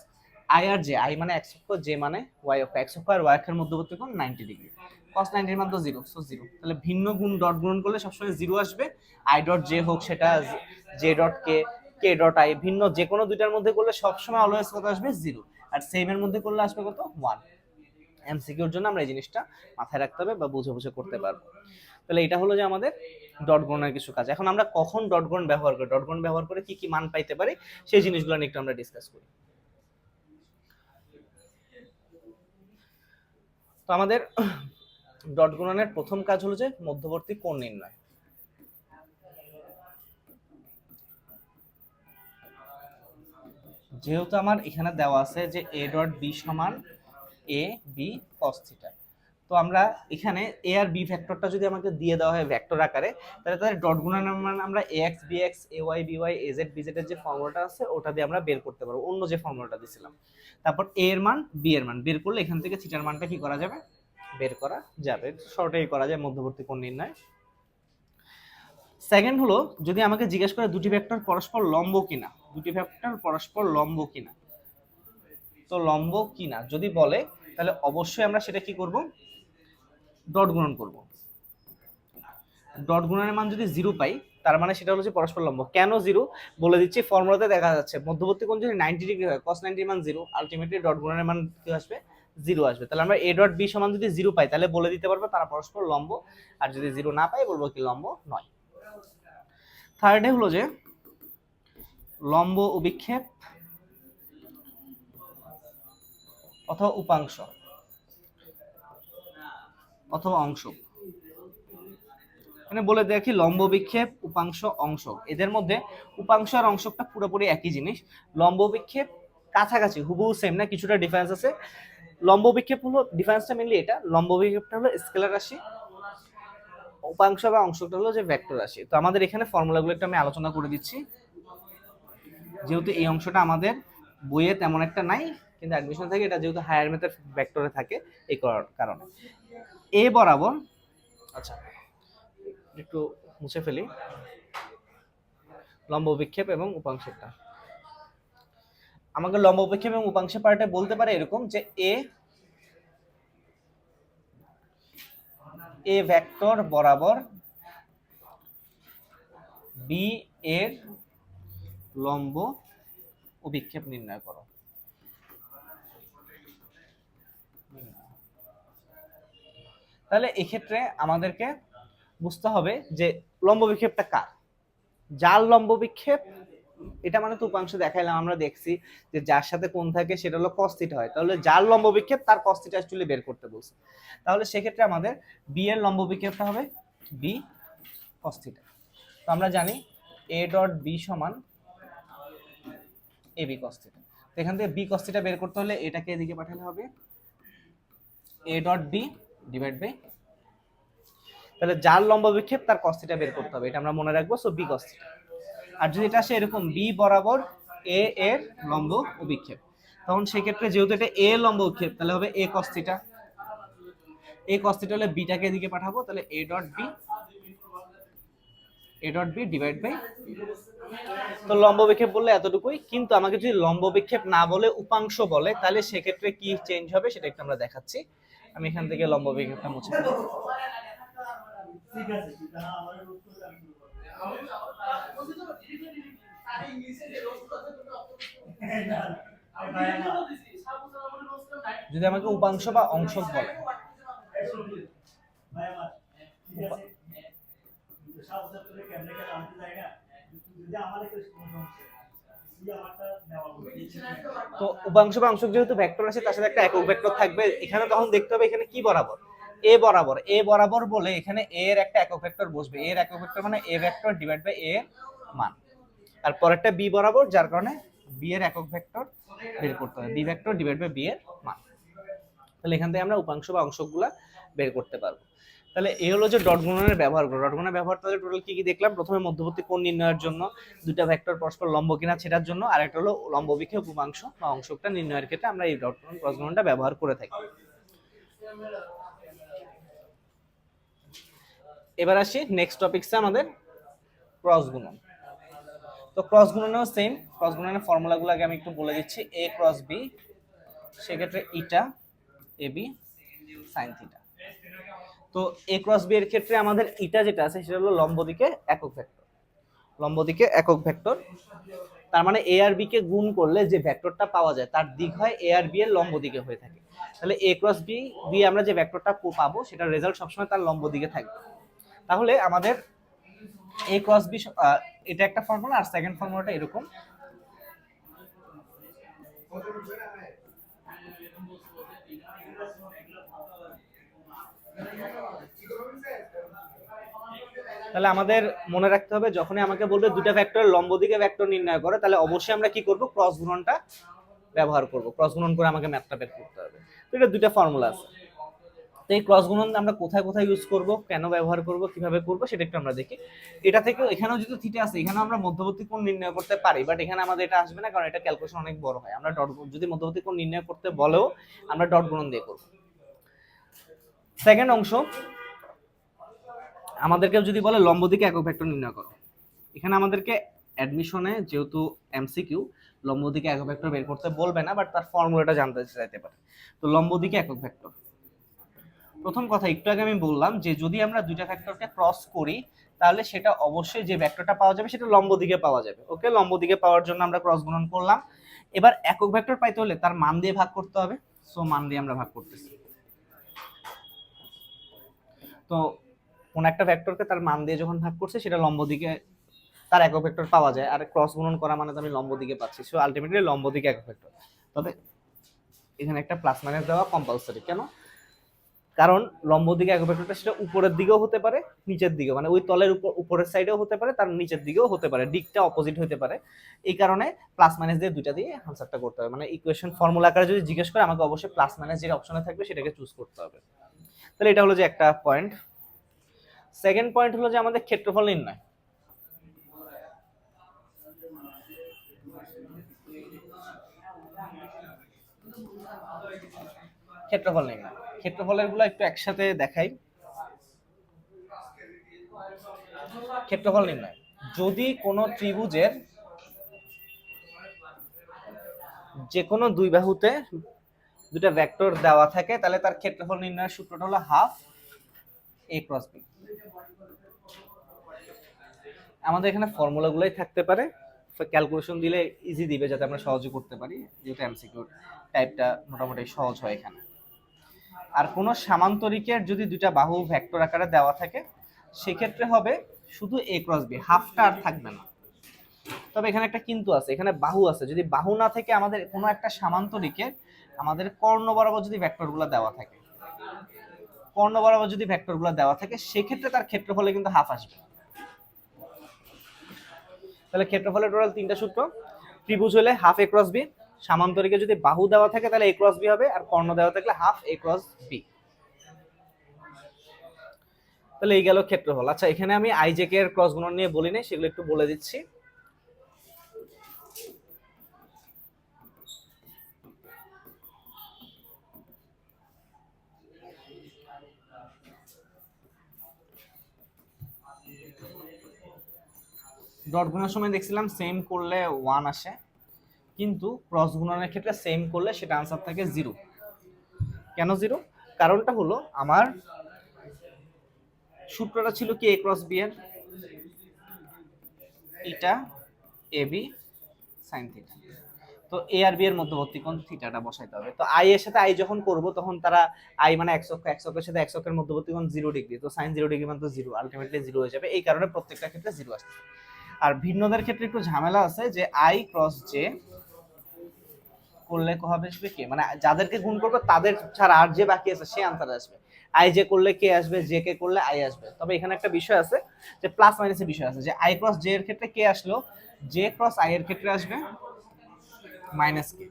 আই আর জে, আই মানে এক্স অক্ষ, জে মানে ওয়াই অক্ষ, এক্স অক্ষ আর ওয়াই অক্ষের মধ্যবর্তী কোণ 90 ডিগ্রি, কস 90 এর মান তো 0, সো 0। তাহলে ভিন্ন গুণ ডট গুণন করলে সবসময় 0 আসবে। আই ডট জে হোক সেটা J dot K, K dot I, ভিন্ন যে কোনো দুইটার মধ্যে করলে সবসময় অলওয়েজ কত আসবে 0, আর সেম এর মধ্যে করলে আসবে কত 1। এমসিকিউর জন্য আমরা এই জিনিসটা মাথায় রাখতে হবে বা বুঝে বুঝে করতে পারবো। তাহলে এটা হলো যে আমাদের ডট গুণনের কিছু কাজ। এখন আমরা কখন ডট গুণ ব্যবহার করি, ডট গুণ ব্যবহার করে কি কি মান পাইতে পারি, সেই জিনিসগুলো নিয়ে একটু আমরা ডিসকাস করি। তো আমাদের ডট গুণনের প্রথম কাজ হলো যে মধ্যবর্তী কোণ নির্ণয়। যেহেতু আমার এখানে দেওয়া আছে যে এ ডট বি সমান এ বি কস থিটা, তো আমরা এখানে এ আর বি ভেক্টরটা যদি আমাকে দিয়ে দেওয়া হয় ভেক্টর আকারে, তাহলে তাদের ডট গুণনের মান আমরা A X B X A Y B Y A Z B Z এর যে ফর্মুলাটা আছে ওটা দিয়ে আমরা বের করতে পারবো, অন্য যে ফর্মুলাটা দিয়েছিলাম। তারপর এ এর মান বি এর মান বের করলে এখান থেকে থিটার মানটা কি করা যাবে, বের করা যাবে, শর্টেই করা যায় মধ্যবর্তী কোণ নির্ণয়। সেকেন্ড হলো, যদি আমাকে জিজ্ঞেস করে দুটি ভেক্টর পরস্পর লম্ব কিনা, দুটি ভেক্টর পরস্পর লম্ব কিনা, তো লম্ব কিনা যদি বলে তাহলে অবশ্যই আমরা সেটা কি করব, ডট গুণন করব। ডট গুণনের মান যদি 0 পাই তার মানে সেটা হলো যে পরস্পর লম্ব। কেন 0 বলে দিচ্ছি, ফর্মুলাতে দেখা যাচ্ছে মধ্যবর্তী কোণ যদি 90 ডিগ্রি হয়, cos 90 মান 0, আলটিমেটলি ডট গুণনের মান কি আসবে 0 আসবে। তাহলে আমরা a ডট b সমান যদি 0 পাই তাহলে বলে দিতে পারবো তারা পরস্পর লম্ব, আর যদি 0 না পাই বলবো কি লম্ব নয়। থার্ডে হলো যে লম্ব অভিক্ষেপ অথবা উপাংশ অথবা অংশ, মানে বলে দেখি লম্ব বিক্ষেপ উপাংশ অংশ, এদের মধ্যে উপাংশ আর অংশটা পুরোপুরি একই জিনিস। লম্ব বিক্ষেপ কাছাকাছি হুবহু সেম না, কিছুটা ডিফারেন্স আছে। লম্ব বিক্ষেপ হলো ডিফারেন্সটা মেনলি এটা, লম্ব বিক্ষেপটা হলো স্কেলার রাশি, উপাংশ বা অংশটা হলো যে ভেক্টর রাশি। তো আমাদের এখানে ফর্মুলাগুলো একটু আমি আলোচনা করে দিচ্ছি, যেহেতু এই অংশটা আমাদের বইয়ে তেমন একটা নাই, কিন্তু অ্যাডমিশন থেকে এটা যেহেতু হায়ার ম্যাথের ভেক্টরে থাকে এই কারণে এ বরাবর, আচ্ছা একটু মুছে ফেলি লম্ব বিক্ষেপ এবং উপাংশটা। আমাকে লম্ব অভিক্ষেপ এবং উপাংশের পার্টে বলতে পারে এরকম যে এ ভেক্টর বরাবর বি এর লম্ব অভিক্ষেপ নির্ণয় করো। তাহলে এক্ষেত্রে আমাদেরকে বুঝতে হবে যে লম্ব বিক্ষেপটা কার। যার লম্ব বিক্ষেপ, এটা মানে তো উপাংশ দেখাইলাম, আমরা দেখছি যে যার সাথে কোণ থাকে সেটা হলো cos থিটা হয়, তাহলে যার লম্ব বিক্ষেপ তার cos থিটা অ্যাকচুয়ালি বের করতে বলছে। তাহলে সেক্ষেত্রে আমাদের বি এর লম্ব বিক্ষেপটা হবে বি cos থিটা। তো আমরা জানি a ডট বি সমান এ বি cos থিটা। তো এখান থেকে বি cos থিটা বের করতে হলে এটাকে এদিকে পাঠালে হবে a dot B divide by, তাহলে যার লম্ব বিক্ষেপ তার cos থিটা বের করতে হবে, এটা আমরা মনে রাখবো। So B cos theta. আর যদি এটা আসে এরকম বি বরাবর এ এর লম্ব অভিক্ষেপ, তখন সেক্ষেত্রে যেহেতু এটা এ লম্ব অভিক্ষেপ তাহলে হবে A cos theta. A cos theta হলে বিটাকে এদিকে পাঠাবো, তাহলে A dot B divide by. তো লম্ব বিক্ষেপ বললে এতটুকুই, কিন্তু আমাকে যদি লম্ব বিক্ষেপ না বলে উপাংশ বলে তাহলে সেক্ষেত্রে কি চেঞ্জ হবে সেটা একটু আমরা দেখাচ্ছি। আমি এখান থেকে লম্ব বিক্ষেপটা মুছে ফেলি। যদি আমাকে উপাংশ বা অংশক বলে, তো উপাংশ বা অংশক যেহেতু ভেক্টর আছে তার সাথে একটা একক ভেক্টর থাকবে, এখানে তখন দেখতে হবে এখানে কি বরাবর, এ বরাবর বলে এখানে এ এর একটা একক ভেক্টর বসবে। এর একক ভেক্টর মানে এ ভেক্টর ডিভাইড বাই এ এর মান, আর পরেরটা বি বরাবর, যার কারণে বি এর একক ভেক্টর বের করতে হবে, B vector divide by B এর মান। তাহলে এখান থেকে আমরা উপাংশ বা অংশকগুলা বের করতে পারবো। তাহলে এই হলো যে ডট গুণনের ব্যবহার করব। ডট গুণনের ব্যবহার তাহলে টোটাল কি কি দেখলাম? প্রথমে মধ্যবর্তী কোণ নির্ণয়ের জন্য, দুটো ভেক্টর পরস্পর লম্ব কিনা সেটার জন্য, আর একটা হলো লম্ব অভিক্ষেপ উপাংশ বা অংশকটা নির্ণয়ের ক্ষেত্রে আমরা এই ডট গুণন ক্রস গুণনটা ব্যবহার করে থাকি। এবার আসি নেক্সট টপিকসে আমাদের ক্রস গুণন। তো ক্রস গুণনেও সেম, ক্রস গুণনের ফর্মুলাগুলো আগে আমি একটু বলে দিচ্ছি। এ ক্রস বি, সেক্ষেত্রে ইটা এ বি সাইন থিটা। তো এ ক্রস বি এর ক্ষেত্রে আমাদের ইটা যেটা আছে সেটা হলো লম্ব দিকে একক ভেক্টর, লম্ব দিকে একক ভেক্টর। তার মানে এ আর বি কে গুণ করলে যে ভেক্টরটা পাওয়া যায় তার দিক হয় এ আর বি এর লম্ব দিকে হয়ে থাকে। তাহলে এ ক্রস বি বি আমরা যে ভেক্টরটা পাবো সেটার রেজাল্ট সবসময় তার লম্ব দিকে থাকবে। তাহলে আমাদের এ ক্রস বি, এটা একটা ফর্মুলা, আর সেকেন্ড ফর্মুলাটা এরকম। তাহলে আমাদের মনে রাখতে হবে যখনই আমাকে বলবে দুটো ভেক্টরের লম্ব দিকে ভেক্টর নির্ণয় করে, তাহলে অবশ্যই আমরা কি করব? ক্রস গুণনটা ব্যবহার করব। ক্রস গুণন করে আমাকে ম্যাথটা বের করতে হবে। তো এটা দুটো ফর্মুলা আছে। তো এই ক্রস গুণন আমরা কোথায় কোথায় ইউজ করব, কেন ব্যবহার করব, কিভাবে করব সেটা একটু আমরা দেখি। এটা থেকে এখানেও যেহেতু থিটা আছে, এখানে আমরা মধ্যবর্তী কোণ নির্ণয় করতে পারি, বাট এখানে আমাদের এটা আসবে না, কারণ এটা ক্যালকুলেশন অনেক বড় হয়। আমরা ডট, যদি মধ্যবর্তী কোণ নির্ণয় করতে বলেও আমরা ডট গুণন দিয়ে করব। সেকেন্ড অংশ, আমাদেরকে যদি বলে লম্ব দিকে একক ভেক্টর নির্ণয় করো, এখানে আমাদেরকে অ্যাডমিশনে যেহেতু এমসিকিউ, লম্ব দিকে একক ভেক্টর বের করতে বলবে না, বাট তার ফর্মুলাটা জানতে চাইতে পারে। তো লম্ব দিকে একক ভেক্টর, প্রথম কথা একটু আগে আমি বললাম যে যদি আমরা দুইটা ভেক্টরকে ক্রস করি তাহলে সেটা অবশ্যই যে ভেক্টরটা পাওয়া যাবে সেটা লম্ব দিকে পাওয়া যাবে। ওকে, লম্ব দিকে পাওয়ার জন্য আমরা ক্রস গুণন করলাম। এবার একক ভেক্টর পাইতে হলে তার মান দিয়ে ভাগ করতে হবে। সো মান দিয়ে আমরা ভাগ করতেছি। তো কোন একটা ভেক্টরকে তার মান দিয়ে যখন ভাগ করছে সেটা লম্ব দিকে তার একক ভেক্টর পাওয়া যায়, আর ক্রস গুণন করা মানে তো আমি লম্ব দিকে পাচ্ছি। সো আলটিমেটলি লম্ব দিকে একক ভেক্টর। তবে এখানে একটা প্লাস মাইনাস দেওয়া কম্পালসরি। কেন? কারণ লম্ব দিকে একক ভেক্টরটা সেটা উপরের দিকেও হতে পারে, নিচের দিকেও, মানে ওই তলের উপরের সাইডেও হতে পারে, তার নিচের দিকেও হতে পারে, দিকটা অপোজিট হতে পারে। এই কারণে প্লাস মাইনাস দিয়ে দুইটা দিয়ে আনসারটা করতে হবে। মানে ইকুয়েশন ফর্মুলা আকারে যদি জিজ্ঞেস করে আমাকে অবশ্যই প্লাস মাইনাস যে অপশনে থাকবে সেটাকে চুজ করতে হবে। তাহলে এটা হলো যে একটা পয়েন্ট। সেকেন্ড পয়েন্ট হলো যে আমাদের ক্ষেত্রফল নির্ণয়। ক্ষেত্রফল নির্ণয়, ক্ষেত্রফলের গুলো একটু একসাথে দেখাই। ক্ষেত্রফল নির্ণয়, যদি কোনো ত্রিভুজের যে কোনো দুই বাহুতে দুটা ভেক্টর দেওয়া থাকে তাহলে তার ক্ষেত্রফল নির্ণয়ের সূত্রটা হলো হাফ a ক্রস b। আমাদের এখানে ফর্মুলাগুলোই থাকতে পারে, ক্যালকুলেশন দিলে ইজি দিবে যাতে আমরা সহজে করতে পারি, যেহেতু এমসিকিউ টাইপটা মোটামুটি সহজ হয় এখানে। আর কোনো সামান্তরিকের যদি দুইটা বাহু ভেক্টর আকারে দেওয়া থাকে সেক্ষেত্রে হবে শুধু a ক্রস b, হাফটা আর থাকবে না। তবে এখানে একটা কিন্তু আছে, এখানে বাহু আছে, যদি বাহু না থেকে আমাদের কোনো একটা সামান্তরিকের আমাদের কর্ণ বরাবর যদি ভেক্টরগুলো দেওয়া থাকে, কর্ণ বরাবর যদি ভেক্টরগুলো দেওয়া থাকে সেক্ষেত্রে তার ক্ষেত্রফলে কিন্তু হাফ আসবে। তাহলে ক্ষেত্রফলের টোটাল তিনটা সূত্র, ত্রিভুজ হলে হাফ a ক্রস b, সামান্তরিকে যদি বাহু দেওয়া থাকে তাহলে a ক্রস b হবে, আর কর্ণ দেওয়া থাকলে হাফ a ক্রস b। তাহলে এই গেল ক্ষেত্রফল। আচ্ছা এখানে আমি i j k এর ক্রস গুণন নিয়ে বলি নাই, সেগুলো একটু বলে দিচ্ছি। ডট গুণের সময় দেখছিলাম সেম করলে 1 আসে, কিন্তু ক্রস গুণনের ক্ষেত্রে সেম করলে সেটা আনসার থাকে 0। কেন 0? কারণটা হলো আমার সূত্রটা ছিল কি a ক্রস b এর, এটা ab sin থিটা। তো a আর b এর মধ্যবর্তী কোণ থিটাটা বসাইতে হবে। তো i এর সাথে i যখন করব তখন তারা i মানে x অক্ষ, x অক্ষের সাথে x অক্ষের মধ্যবর্তী কোণ 0 ডিগ্রি, তো sin 0 ডিগ্রি মানে তো 0, আলটিমেটলি 0 হয়ে যাবে। এই কারণে প্রত্যেকটা ক্ষেত্রে 0 আসছে। আর ভিন্নদের ক্ষেত্রে একটু ঝামেলা আছে যে i ক্রস j করলে হবে আসবে কে, মানে যাদেরকে গুণ করবে তাদের ছাড়া আর যে বাকি আছে সে আনসার আসবে। আই জে করলে কে আসবে, জে কে করলে আই আসবে। তবে এখানে একটা বিষয় আছে যে প্লাস মাইনাসের বিষয় আছে, যে আই ক্রস জে এর ক্ষেত্রে কে আসলো, জে ক্রস আই এর ক্ষেত্রে আসবে মাইনাস কে।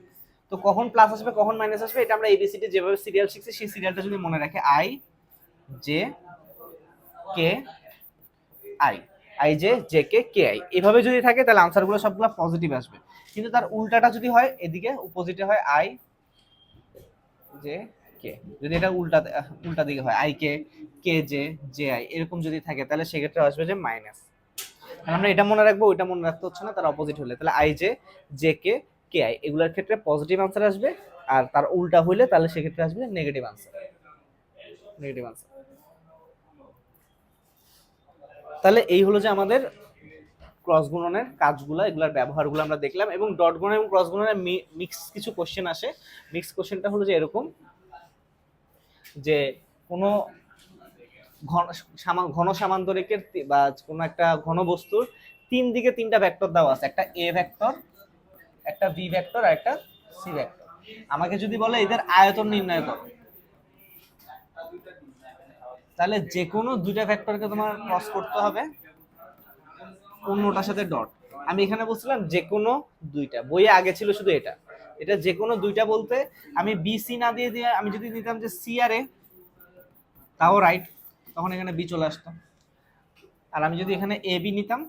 তো কখন প্লাস আসবে কখন মাইনাস আসবে এটা আমরা এবিসিডি যেভাবে সিরিয়াল শিখছি সেই সিরিয়ালটা যদি মনে রাখে, I J K I, I J J K K I, এভাবে যদি থাকে তাহলে আনসারগুলো সবগুলো পজিটিভ আসবে। কিন্তু তার উল্টাটা যদি হয়, এদিকে অপোজিটে হয় আই জে কে, যদি এটা উল্টা উল্টা দিকে হয় I K K J J I এরকম যদি থাকে তাহলে সেক্ষেত্রে আসবে যে মাইনাস। আমরা এটা মনে রাখবো, ওইটা মনে রাখতে হচ্ছে না, তার অপোজিট হলে তাহলে I J J K K I এগুলোর ক্ষেত্রে পজিটিভ আনসার আসবে, আর তার উল্টা হইলে তাহলে সেক্ষেত্রে আসবে নেগেটিভ আনসার, নেগেটিভ আনসার। তাহলে এই হলো যে আমাদের ক্রস গুণনের কাজগুলো, এগুলোর ব্যবহারগুলো আমরা দেখলাম। এবং ডট গুণন এবং ক্রস গুণনের মিক্স কিছু কোশ্চেন আসে। মিক্স কোশ্চেনটা হলো যে এরকম, যে কোনো ঘন সামান্তরিকের বা কোনো একটা ঘন বস্তুর তিন দিকে তিনটা ভেক্টর দেওয়া আছে, একটা এ ভেক্টর, একটা বি ভেক্টর আর একটা সি ভেক্টর। আমাকে যদি বলে এদের আয়তন নির্ণয় করো, তাহলে যে কোনো দুইটা ভেক্টরকে তোমার ক্রস করতে হবে অন্যটার সাথে ডট। আমি এখানে বলছিলাম যে কোনো দুইটা, বইয়ে আগে ছিল শুধু এটা, এটা যে কোনো দুইটা বলতে আমি বি সি না দিয়ে দিয়ে আমি যদি নিতাম যে সি আর এ, তাও রাইট, তখন এখানে বি চলে আসতো। আর আমি যদি এখানে এ বি নিতাম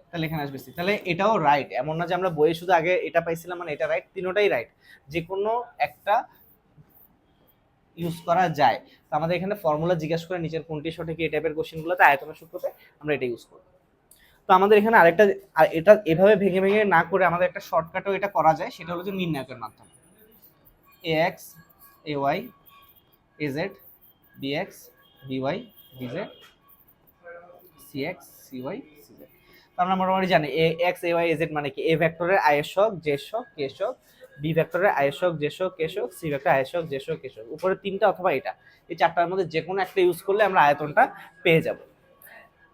তাহলে এখানে আসবে সি, তাহলে এটাও রাইট। এমন না যে আমরা বইয়ে শুধু আগে এটা পাইছিলাম মানে এটা রাইট, তিনটাই রাইট, যে কোনো একটা ইউজ করা যায়। তো আমাদের এখানে ফর্মুলা জিজ্ঞাসা করে নিচের কোনটি সঠিক এই টাইপের কোশ্চেনগুলোতে আয়তনের সূত্রতে আমরা এটা ইউজ করব। তো আমাদের এখানে আরেকটা, এটা এভাবে ভেঙে ভেঙে না করে আমাদের একটা শর্টকাটও এটা করা যায়, সেটা হলো যে নির্ণায়কের মাধ্যমে A X A Y A Z B X B Y B Z C X C Y C Z. তো আমরা মোটামুটি জানি A X A Y A Z মানে কি, এ ভেক্টরের আয়সক জেসক কেসক, বি ভেক্টরের আয়সক জেসক কেসক, সি ভেক্টর আয়সক জেসক কেসক, উপরে তিনটা অথবা এটা, এই চারটার মধ্যে যে কোনো একটা ইউজ করলে আমরা আয়তনটা পেয়ে যাব।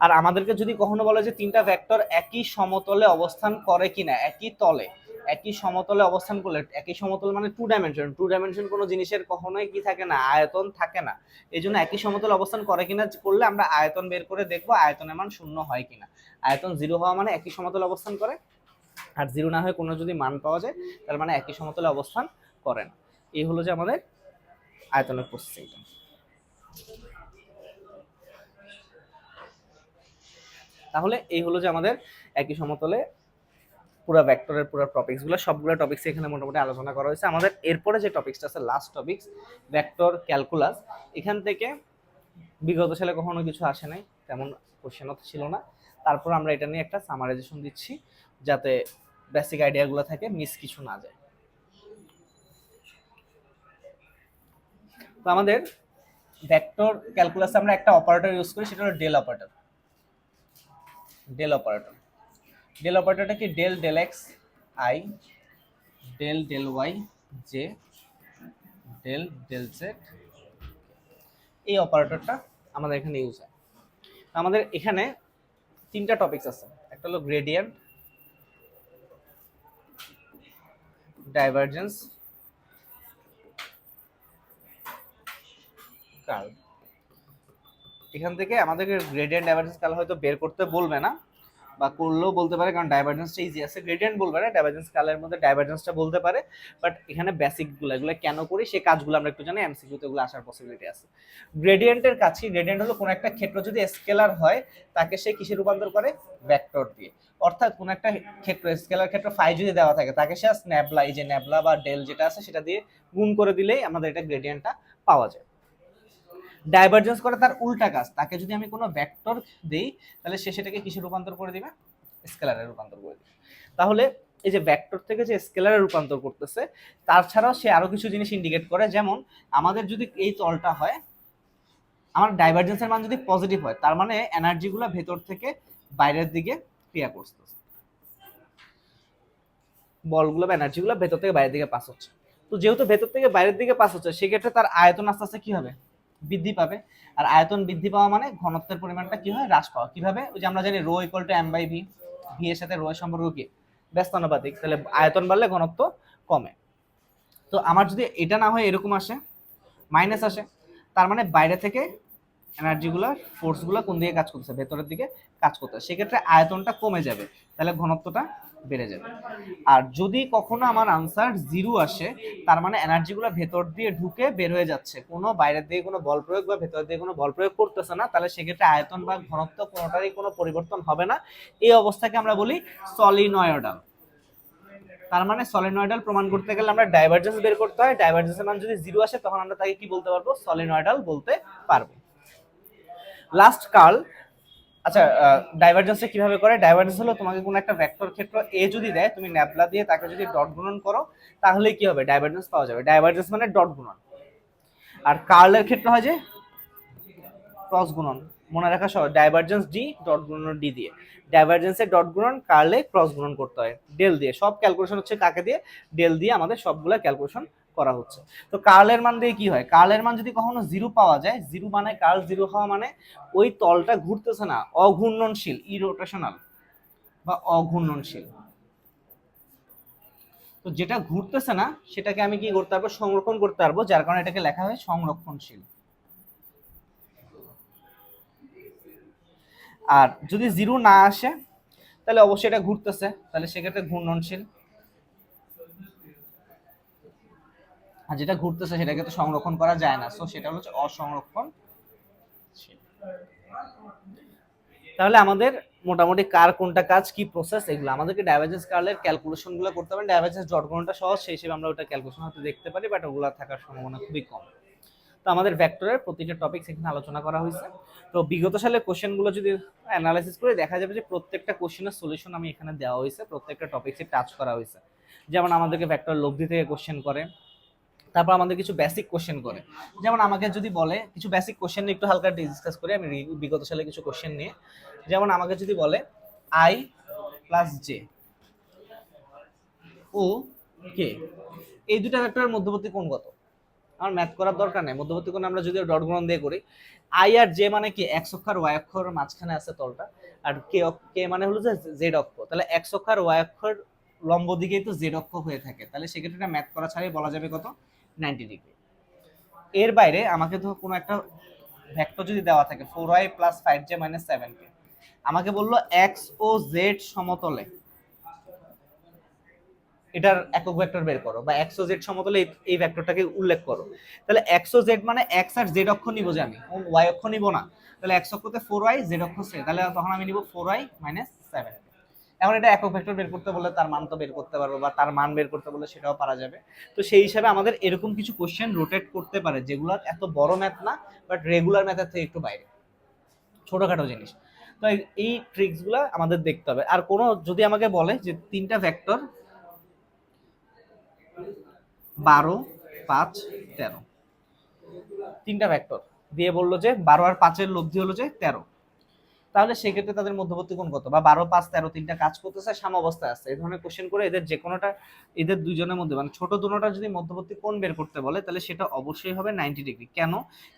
আর আমাদেরকে যদি কখনো বলে যে তিনটা ভেক্টর একই সমতলে অবস্থান করে কিনা, একই তলে একই সমতলে অবস্থান করলে, একই সমতল মানে টু ডাইমেনশন, টু ডাইমেনশন কোনো জিনিসের কখনোই কি থাকে না, আয়তন থাকে না। এই জন্য একই সমতল অবস্থান করে কিনা করলে আমরা আয়তন বের করে দেখবো আয়তনের মান 0 হয় কিনা। আয়তন 0 হওয়া মানে একই সমতল অবস্থান করে, আর 0 না হয়ে কোনো যদি মান পাওয়া যায় তার মানে একই সমতলে অবস্থান করে না। এই হলো যে আমাদের আয়তনের প্রসেসিংটা। তাহলে এই হলো যে আমাদের একই সমতলে পুরো ভেক্টরের পুরো টপিকসগুলো, সবগুলো টপিকস এখানে মোটামুটি আলোচনা করা হয়েছে। আমাদের এরপরে যে টপিকসটা আছে লাস্ট টপিকস ভেক্টর ক্যালকুলাস, এখান থেকে বিগত সালে কখনো কিছু আসে নাই, তেমন কোশ্চেনও ছিল না। তারপর আমরা এটা নিয়ে একটা সামারাইজেশন দিচ্ছি যাতে বেসিক আইডিয়াগুলো থাকে, মিস কিছু না যায়। তো আমাদের ভেক্টর ক্যালকুলাসে আমরা একটা অপারেটর ইউজ করি, সেটা হলো del operator. Del operator, del অপারেটরটা কি, del del X I, del del Y J, del del Z, এই অপারেটরটা আমাদের এখানে ইউজ হয়। আমাদের এখানে তিনটা টপিকস আছে, একটা হলো গ্রেডিয়েন্ট, ডাইভারজেন্স, কার্ল। এখান থেকে আমাদেরকে গ্রেডিয়েন্ট ডাইভারজেন্স কার্ল হয়তো বের করতে বলবে না, বা করলেও বলতে পারে, কারণ ডাইভারজেন্সটা ইজি আছে। গ্রেডিয়েন্ট বলবে না, ডাইভারজেন্স কার্লের মধ্যে ডাইভারজেন্সটা বলতে পারে। বাট এখানে বেসিকগুলো, এগুলো কেন করি সেই কাজগুলো আমরা একটু জানি, এমসিকিউতে এগুলো আসার পসিবিলিটি আছে। গ্রেডিয়েন্টের কাছে, গ্রেডিয়েন্ট হলো কোনো একটা ক্ষেত্র যদি স্কেলার হয় তাকে সে কিসে রূপান্তর করে, ভেক্টর দিয়ে। অর্থাৎ কোনো একটা ক্ষেত্র, স্কেলার ক্ষেত্র ফাই যদি দেওয়া থাকে, তাকে সে ন্যাবলা, এই যে ন্যাবলা বা ডেল যেটা আছে সেটা দিয়ে গুণ করে দিলেই আমাদের এটা গ্রেডিয়েন্টটা পাওয়া যায়। ডাইভারজেন্স করে তার উল্টা কাজ, তাকে যদি আমি কোনো ভেক্টর দেই তাহলে সে সেটাকে কিসে রূপান্তর করে দিবে, স্কেলারে রূপান্তর করে দিবে। তাহলে এই যে ভেক্টর থেকে যে স্কেলারে রূপান্তর করতেছে, তাছাড়াও সে আরো কিছু জিনিস ইন্ডিকেট করে। যেমন আমাদের যদি এই তলটা হয়, আমার ডাইভারজেন্সের মান যদি পজিটিভ হয়, তার মানে এনার্জিগুলো ভেতর থেকে বাইরের দিকে ক্রিয়া করতেছে, বলগুলো বা এনার্জিগুলো ভেতর থেকে বাইরের দিকে পাস হচ্ছে। তো যেহেতু ভেতর থেকে বাইরের দিকে পাস হচ্ছে, সেক্ষেত্রে তার আয়তন আস্তে আস্তে কি হবে, বৃদ্ধি পাবে। আর আয়তন বৃদ্ধি পাওয়া মানে ঘনত্বের পরিমাণটা কি হয়, হ্রাস পাওয়া। কিভাবে, ওই যে আমরা জানি rho equal to M by V, V এর সাথে রো এর সম্পর্ক কি, ব্যস্তানুপাতিক। তাহলে আয়তন বাড়লে ঘনত্ব কমে। তো আমার যদি এটা না হয় এরকম আসে, মাইনাস আসে, তার মানে বাইরে থেকে এনার্জিগুলো, ফোর্সগুলো কোন দিকে কাজ করতেছে, ভেতরের দিকে কাজ করতেছে। সেক্ষেত্রে আয়তনটা কমে যাবে, তাহলে ঘনত্বটা বেড়ে যাবে। আর যদি কখনো আমার আনসার জিরো আসে, তার মানে এনার্জিগুলো ভেতর দিয়ে ঢুকে বের হয়ে যাচ্ছে, কোনো বাইরের দিকে কোনো বল প্রয়োগ বা ভেতর দিয়ে কোনো বল প্রয়োগ করতেছে না, তাহলে সেক্ষেত্রে আয়তন বা ঘনত্ব কোনোটারই কোনো পরিবর্তন হবে না। এই অবস্থাকে আমরা বলি সলিনয়েডাল। তার মানে সলিনয়েডাল প্রমাণ করতে গেলে আমরা ডাইভারজেন্স বের করতে হয়। ডাইভারজেন্সের মান যদি জিরো আসে, তখন আমরা তাকে কি বলতে পারবো, সলিনয়েডাল বলতে পারবো। Last curl. আচ্ছা, ডাইভারজেন্সে কিভাবে করে, ডাইভারজেন্স হলো তোমাকে কোনো একটা ভেক্টর ক্ষেত্র এ যদি দেয়, তুমি ন্যাবলা দিয়ে তাকে যদি ডট গুণন করো, তাহলে কি হবে, ডাইভারজেন্স পাওয়া যাবে। ডাইভারজেন্স মানে ডট গুণন। আর কার্লের ক্ষেত্রে হয় যে ক্রস গুণন, মনে রাখা সহজ, ডাইভারজেন্স ডি ডট গুণন ডি দিয়ে। ডাইভারজেন্সের ডট গুণন, কার্লে ক্রস গুণন করতে হয় ডেল দিয়ে। সব ক্যালকুলেশন হচ্ছে কাকে দিয়ে, ডেল দিয়ে আমাদের সবগুলা ক্যালকুলেশন করা হচ্ছে। তো কার্লের মান দিয়ে কি হয়, কার্লের মান যদি কখনো জিরো পাওয়া যায়, জিরো মানে কার্ল জিরো হওয়া মানে ওই তলটা ঘুরতেছে না, অঘূর্ণনশীল, ইরোটেশনাল বা অঘূর্ণনশীল। তো যেটা ঘুরতেছে না সেটাকে আমি কি করতে পারবো, সংরক্ষণ করতে পারবো, যার কারণে এটাকে লেখা হয় সংরক্ষণশীল। আর যদি জিরো না আসে, তাহলে অবশ্যই এটা ঘুরতেছে, তাহলে সেক্ষেত্রে ঘূর্ণনশীল। আর যেটা ঘুরতেছে সেটাকে তো সংরক্ষণ করা যায় না, সো সেটা হচ্ছে অসংরক্ষণশীল। তাহলে আমাদের মোটামুটি কার কোনটা কাজ, কি প্রসেস, এগুলো আমাদেরকে ডাইভারজেন্স কার্লের ক্যালকুলেশন গুলো করতে হবে। ডাইভারজেন্স ডট গুণনটা সহজ, সেই হিসেবে আমরা ওটা ক্যালকুলেশন হতে দেখতে পারি, বাট ওগুলো থাকার সম্ভাবনা খুবই কম। তো আমাদের ভেক্টরের প্রতিটা টপিক এখানে আলোচনা করা হয়েছে। তো বিগত সালের কোশ্চেনগুলো যদি অ্যানালাইসিস করে দেখা যাবে যে প্রত্যেকটা কোশ্চেনের সলিউশন আমি এখানে দেওয়া হয়েছে, প্রত্যেকটা টপিকসে টাচ করা হয়েছে। যেমন আমাদেরকে ভেক্টর লব্ধি থেকে কোশ্চেন করে, তারপর আমাদের কিছু বেসিক কোশ্চেন করে। যেমন আমাকে যদি বলে, কিছু বেসিক কোশ্চেন একটু হালকা ডিসকাস করি আমি বিগত সালে কিছু কোশ্চেন নিয়ে। যেমন আমাকে যদি বলে আই প্লাস জে ও কে, এই দুটা ভেক্টরের মধ্যবর্তী কোণ কত, আমার ম্যাথ করার দরকার নেই। মধ্যবর্তী কোণ আমরা যদি ডট গুণন দিয়ে করি, আই আর জে মানে কি, এক্স অক্ষ আর ওয়াই অক্ষর মাঝখানে আছে তলটা, আর কে কে মানে হলো যে জেড অক্ষ। তাহলে এক্স অক্ষ আর ওয়াই অক্ষর লম্ব দিকেই তো জেড অক্ষ হয়ে থাকে, তাহলে সেক্ষেত্রে ম্যাথ করা ছাড়াই বলা যাবে কত, 90 ডিগ্রি। এর বাইরে আমাকে তো কোনো একটা ভেক্টর যদি দেওয়া থাকে 4y plus 5j minus 7k, আমাকে বললো এক্স ও জেড সমতলে এটার একক ভেক্টর বের করো, বা এক্স ও জেড সমতলে এই ভেক্টরটাকে উল্লেখ করো। তাহলে এক্স ও জেড মানে এক্স আর জেড অক্ষ নিব, যে আমি ওয়াই অক্ষ নিব না। তাহলে এক্স অক্ষতে 4y, জেড অক্ষ সে, তাহলে তখন আমি নিব 4y মাইনাস 7। এখন এটা একক ভেক্টর বের করতে বললে তার মান তো বের করতে পারবো, বা তার মান বের করতে বললে সেটাও পারা যাবে। তো সেই হিসাবে আমাদের এরকম কিছু কোশ্চেন রোটেট করতে পারে, যেগুলো এত বড় ম্যাথ না, বাট রেগুলার ম্যাথের থেকে একটু বাইরে, ছোটখাটো জিনিস। তো এই ট্রিক্সগুলো আমাদের দেখতে হবে। আর কোনো যদি আমাকে বলে যে তিনটা ভেক্টর 12, 5, 13, তিনটা ভেক্টর দিয়ে বললো যে 12 আর 5-এর লব্ধি হলো যে 13, তাহলে সেক্ষেত্রে তাদের মধ্যবর্তী কোণ কত, বা 12, 5, 13 তিনটা কাজ করতেছে সাম অবস্থায় আছে, এই ধরনের কোশ্চেন করে এদের যে কোনোটা, এদের দুইজনের মধ্যে মানে ছোট দুটোটা যদি মধ্যবর্তী কোণ বের করতে বলে তাহলে সেটা অবশ্যই হবে 90 ডিগ্রি। কেন?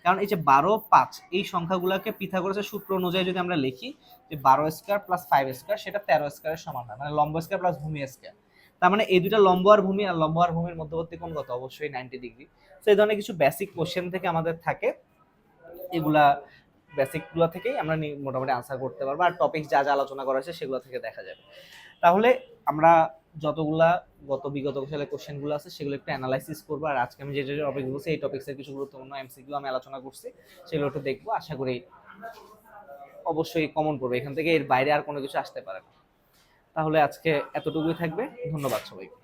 কারণ এই যে 12, 5 এই সংখ্যাগুলোকে পিথাগোরাসের সূত্র অনুযায়ী যদি আমরা লিখি যে 12 স্কয়ার প্লাস 5 স্কয়ার সেটা 13 স্কয়ারের সমান হয়, মানে লম্ব স্কয়ার প্লাস ভূমি স্কয়ার। তার মানে এই দুটো লম্ব আর ভূমি, আর লম্ব আর ভূমির মধ্যবর্তী কোণ কত, অবশ্যই 90 ডিগ্রি। তো এই ধরনের কিছু বেসিক কোশ্চেন থেকে আমাদের থাকে, এগুলা বেসিক গুলো থেকেই আমরা মোটামুটি আনসার করতে পারবো, আর টপিক যা যা আলোচনা করা হয়েছে সেগুলো থেকে দেখা যাবে। তাহলে আমরা যতগুলা বিগত সালের কোশ্চেন গুলো আছে সেগুলো একটু অ্যানালাইসিস করবো, আর আজকে আমি যে যে টপিক বলছি এই টপিক্সের কিছু গুরুত্বপূর্ণ এমসিকিউ আমি আলোচনা করছি, সেগুলো একটু দেখবো। আশা করি অবশ্যই কমন পড়বে এখান থেকে, এর বাইরে আর কোনো কিছু আসতে পারে না। তাহলে আজকে এতটুকুই থাকবে, ধন্যবাদ সবাইকে।